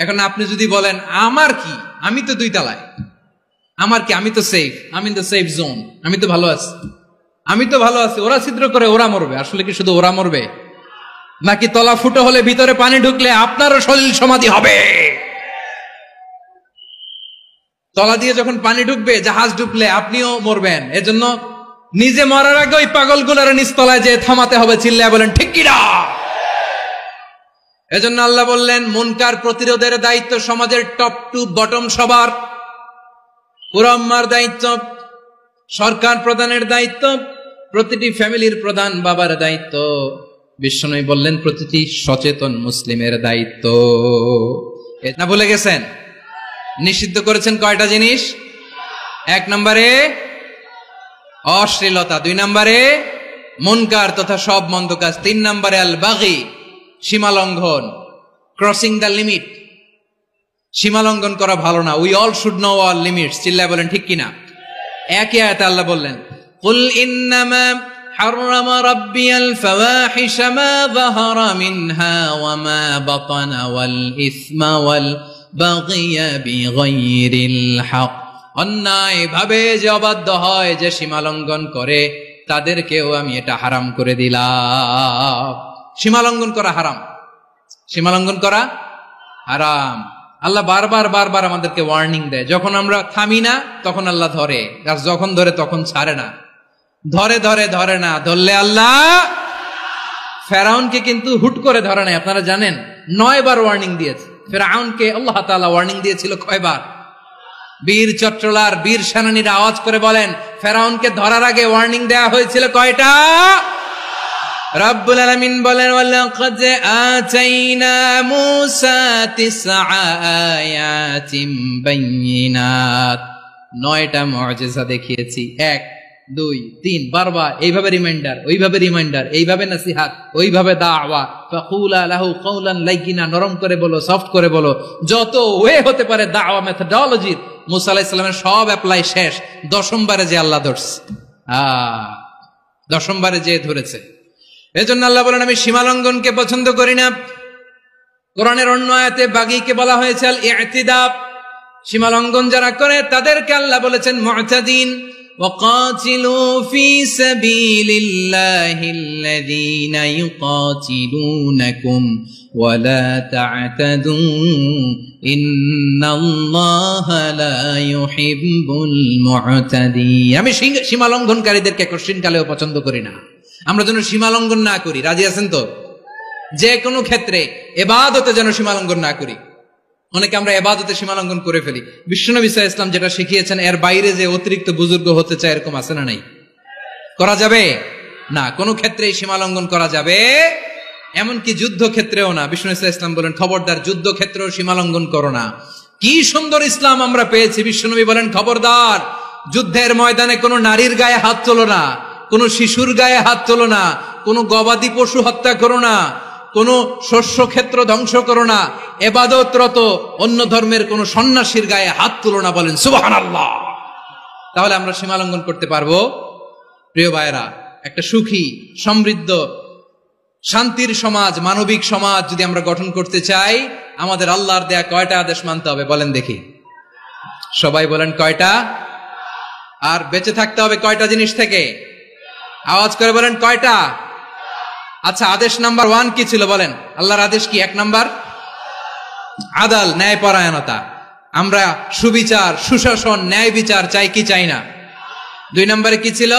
এখন আপনি যদি বলেন আমার কি, আমি তো 2 তলায়, আমার কি, আমি তো সেফ, আমি ইন দ্য সেফ জোন, আমি তো ভালো আছি, আমি তো ভালো আছি, ওরা ছিদ্র করে ওরা মরবে। আসলে কি শুধু ওরা মরবে, নাকি তলা ফুটো হলে ভিতরে পানি ঢুকলে আপনারও সলিল সমাধি হবে? তলা দিয়ে যখন পানি ঢুকবে, জাহাজ ঢুকলে আপনিও মরবেন। এজন্য নিজে মরার আগে ওই পাগলগুলোর নিচতলায় যে থামাতে হবে। চিল্লায় বলেন ঠিক কি না? এজন্য আল্লাহ বললেন, মুনকার প্রতিরোধের দায়িত্ব সমাজের টপ টু বটম সবার। পুরো উম্মার দায়িত্ব, সরকার প্রধানের দায়িত্ব, প্রতিটি ফ্যামিলির প্রধান বাবার দায়িত্ব, বিশ্বনবী বললেন প্রতিটি সচেতন মুসলিমের দায়িত্ব। এটা বলে গেছেন। নিষিদ্ধ করেছেন কয়টা জিনিস? 1 নম্বরে অশ্লীলতা, 2 নম্বরে মুনকার তথা সব মন্দ কাজ, 3 নম্বরে আল বাগি, সীমা লঙ্ঘন, ক্রসিং দ্য লিমিট। সীমা লঙ্ঘন করা ভালো না। We all should know our limits. চিল্লায় বলেন ঠিক কিনা? একই আয়াতে আল্লাহ বললেন, কুল ইন্নামা হাররামা রাব্বিয়াল ফাওয়াহিশা মা যাহারা মিনহা ওয়া মা বাতানা ওয়াল ইসমা ওয়াল বাগিয়া বিগাইরিল হক। অন্যায় ভাবে যে অবাধ্য হয়, যে সীমা লঙ্ঘন করে, তাদেরকেও আমি এটা হারাম করে দিলাম। সীমা লঙ্ঘন করা হারাম, সীমা লঙ্ঘন করা হারাম। আল্লাহ বারবার বারবার আমাদেরকে ওয়ার্নিং দেয়। যখন আমরা থামি না, তখন আল্লাহ ধরে, আর যখন ধরে তখন ছাড়ে না। ধরে ধরে ধরে না, ধরলে আল্লাহ। ফেরাউনকে কিন্তু হুট করে ধরে নাই, আপনারা জানেন 9 বার ওয়ার্নিং দিয়েছে। ফেরাউনকে আল্লাহ তাআলা ওয়ার্নিং দিয়েছিল কয়বার? বীর চট্টলার বীর সেনানীরা আওয়াজ করে বলেন, ফেরাউনকে ধরার আগে ওয়ার্নিং দেয়া হয়েছিল কয়টা? রব্বুল আলামিন বলেন, ওয়ালাকাদ আতাইনা মূসা 9 আয়াতিন বাইয়িনাত, 9টা মুআজিজা দেখিয়েছি। 1 2 3 বারবার এইভাবে রিমাইন্ডার, ওইভাবে রিমাইন্ডার, এইভাবে নসিহত, ওইভাবে দাওয়া। ফাকুলা লাহু কাওলান লাইয়িনা, নরম করে বলো, সফট করে বলো, যত ওয়ে হতে পারে দাওয়া মেথডোলজি। মুসা আলাইহিস সালামের সব অ্যাপ্লাই শেষ। 10ম বারে যে আল্লাহ ধরছে, 10ম বারে যে ধরেছে। এজন্য আল্লাহ বলেন, আমি সীমা লঙ্ঘনকে পছন্দ করি না। কোরআনের অন্য আয়াতে বাগীকে বলা হয়েছে আল ইতিদা, সীমা লঙ্ঘন যারা করে তাদেরকে আল্লাহ বলেছেন মুতাদিন। وقاتلوا في سبيل الله الذين يقاتلونكم ولا تعتدوا إن الله لا يحب المعتدين। আমি সীমা লঙ্ঘনকারীদেরকে কোশ্চিন কালেও পছন্দ করি না। আমরা যেন সীমা লঙ্ঘন না করি। রাজি আছেন তো? যে কোনো ক্ষেত্রে ইবাদতে যেন সীমা লঙ্ঘন না করি। অনেকে আমরা ইবাদতে সীমা লঙ্ঘন করে ফেলি। বিশ্বনবী সাল্লাল্লাহু আলাইহি ওয়াসাল্লাম যেটা শিখিয়েছেন, এর বাইরে যে অতিরিক্ত বুজুর্গ হতে চায়, এরকম আছে না নাই? করা যাবে না, কোনো ক্ষেত্রেই সীমা লঙ্ঘন করা যাবে এমনকি যুদ্ধক্ষেত্রেও না। বিষ্ণু ইসলাম বলেন খবরদার যুদ্ধক্ষেত্রেও সীমালঙ্ঘন করো না। কি সুন্দর ইসলাম আমরা পেয়েছি। বিশ্বনবী বলেন খবরদার যুদ্ধের ময়দানে কোনো নারীর গায়ে হাত তোলো না, কোনো শিশুর গায়ে হাত তোলো না, কোনো গবাদি পশু হত্যা করো না, কোনো শস্য ক্ষেত্র ধ্বংস করো না, ইবাদতরত অন্য ধর্মের কোনো সন্ন্যাসীর গায়ে হাত তোলো না। বলেন সুবহানাল্লাহ। তাহলে আমরা সীমালঙ্ঘন করতে পারবো? প্রিয় ভাইরা, একটা সুখী সমৃদ্ধ শান্তির সমাজ, মানবিক সমাজ যদি আমরা গঠন করতে চাই, আমাদের আল্লাহর দেয়া কয়টা আদেশ মানতে হবে বলেন দেখি? সবাই বলেন কয়টা? আর বেঁচে থাকতে হবে কয়টা জিনিস থেকে? আওয়াজ করে বলেন কয়টা? আচ্ছা, আদেশ নাম্বার 1 কি ছিল বলেন? আল্লাহর আদেশ কি? 1 নাম্বার আদাল, ন্যায়পরায়ণতা। আমরা সুবিচার, সুশাসন, ন্যায় বিচার চাই কি চাই না? 2 নম্বরে কি ছিল?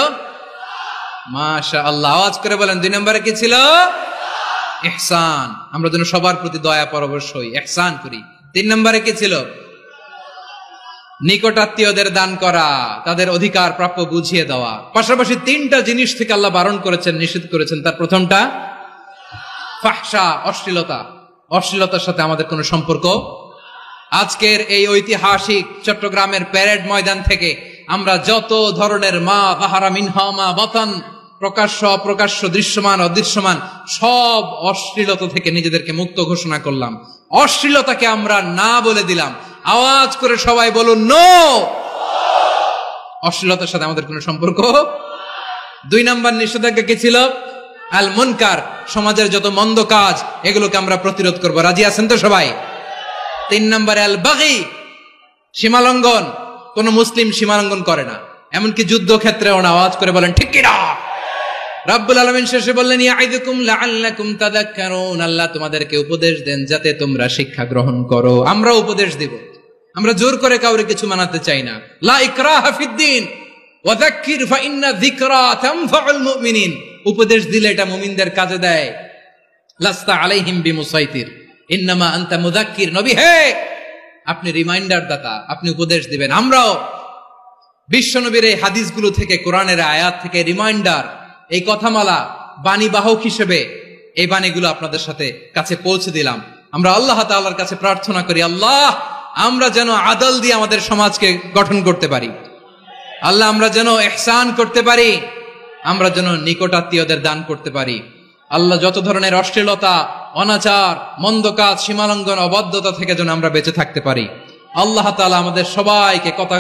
মাশাআল্লাহ, আওয়াজ করে বলেন 2 নম্বরে কি ছিল? ইহসান। আমরা যেন সবার প্রতি দয়া পরবশ হই, ইহসান করি। 3 নম্বরে কি ছিল? নিকটাত্মীয়দের দান করা, তাদের অধিকার প্রাপ্য বুঝিয়ে দেওয়া। পাশাপাশি 3টা জিনিস থেকে আল্লাহ বারণ করেছেন, নিষেধ করেছেন। তার প্রথমটা ফাহশা, অশ্লীলতা। অশ্লীলতার সাথে আমাদের কোনো সম্পর্ক। আজকের এই ঐতিহাসিক চট্টগ্রামের প্যারেড ময়দান থেকে আমরা যত ধরনের মা বাহারা মিনহা মা বাতান, প্রকাশ্য অপ্রকাশ্য, দৃশ্যমান অদৃশ্যমান, সব অশ্লীলতা থেকে নিজেদেরকে মুক্ত ঘোষণা করলাম। অশ্লীলতাকে আমরা না বলে দিলাম। আওয়াজ করে সবাই বলুন নো। অশ্লীলতার সাথে আমাদের কোনো সম্পর্ক। 2 নম্বর নিষেধাজ্ঞা কি ছিল? আল মুনকার, সমাজের যত মন্দ কাজ এগুলোকে আমরা প্রতিরোধ করব। রাজি আছেন তো সবাই? 3 নম্বরে আল বাগী, সীমালঙ্ঘন। কোন মুসলিম সীমালঙ্ঘন করে না, এমনকি যুদ্ধক্ষেত্রেও না। আওয়াজ করে বলেন ঠিক কিনা? রব্বুল আলামিন শেষে বললেন ইয়াইদুকুম লাআল্লাকুম তাযাক্কারুন, আল্লাহ তোমাদেরকে উপদেশ দেন যাতে তোমরা শিক্ষা গ্রহণ করো। আমরা উপদেশ দেব, আমরা জোর করে কাউরে কিছু মানাতে চাই না। লা ইকরাহা ফিদ্দিন ওয়া যাক্কির ফা ইন্না যিকরা তানফাউল মুমিনিন। উপদেশ দিলে এটা মুমিনদের কাজে দেয়। লাস্তা আলাইহিম বিমুসাইতির ইন্নামা আনতা মুযাক্কির। নবী হে, আপনি রিমাইন্ডার দাতা, আপনি উপদেশ দিবেন। আমরাও বিশ্বনবীর এই হাদিসগুলো থেকে, কোরআনের আয়াত থেকে রিমাইন্ডার, এই কথামালা বাণীবাহক হিসেবে এই বাণীগুলো আপনাদের সাথে কাছে পৌঁছে দিলাম। আমরা আল্লাহ তাআলার কাছে প্রার্থনা করি, আল্লাহ আমরা যেন আদল দিয়ে আমাদের সমাজকে গঠন করতে পারি। আল্লাহ আমরা যেন ইহসান করতে পারি, আমরা যেন নিকটাত্মীয়দের দান করতে পারি। আল্লাহ যত ধরনের অশ্লীলতা, অনাচার, মন্দ কাজ, সীমালঙ্ঘন, অবাধ্যতা থেকে যেন আমরা বেঁচে থাকতে পারি। আল্লাহ তাআলা আমাদের সবাইকে কথা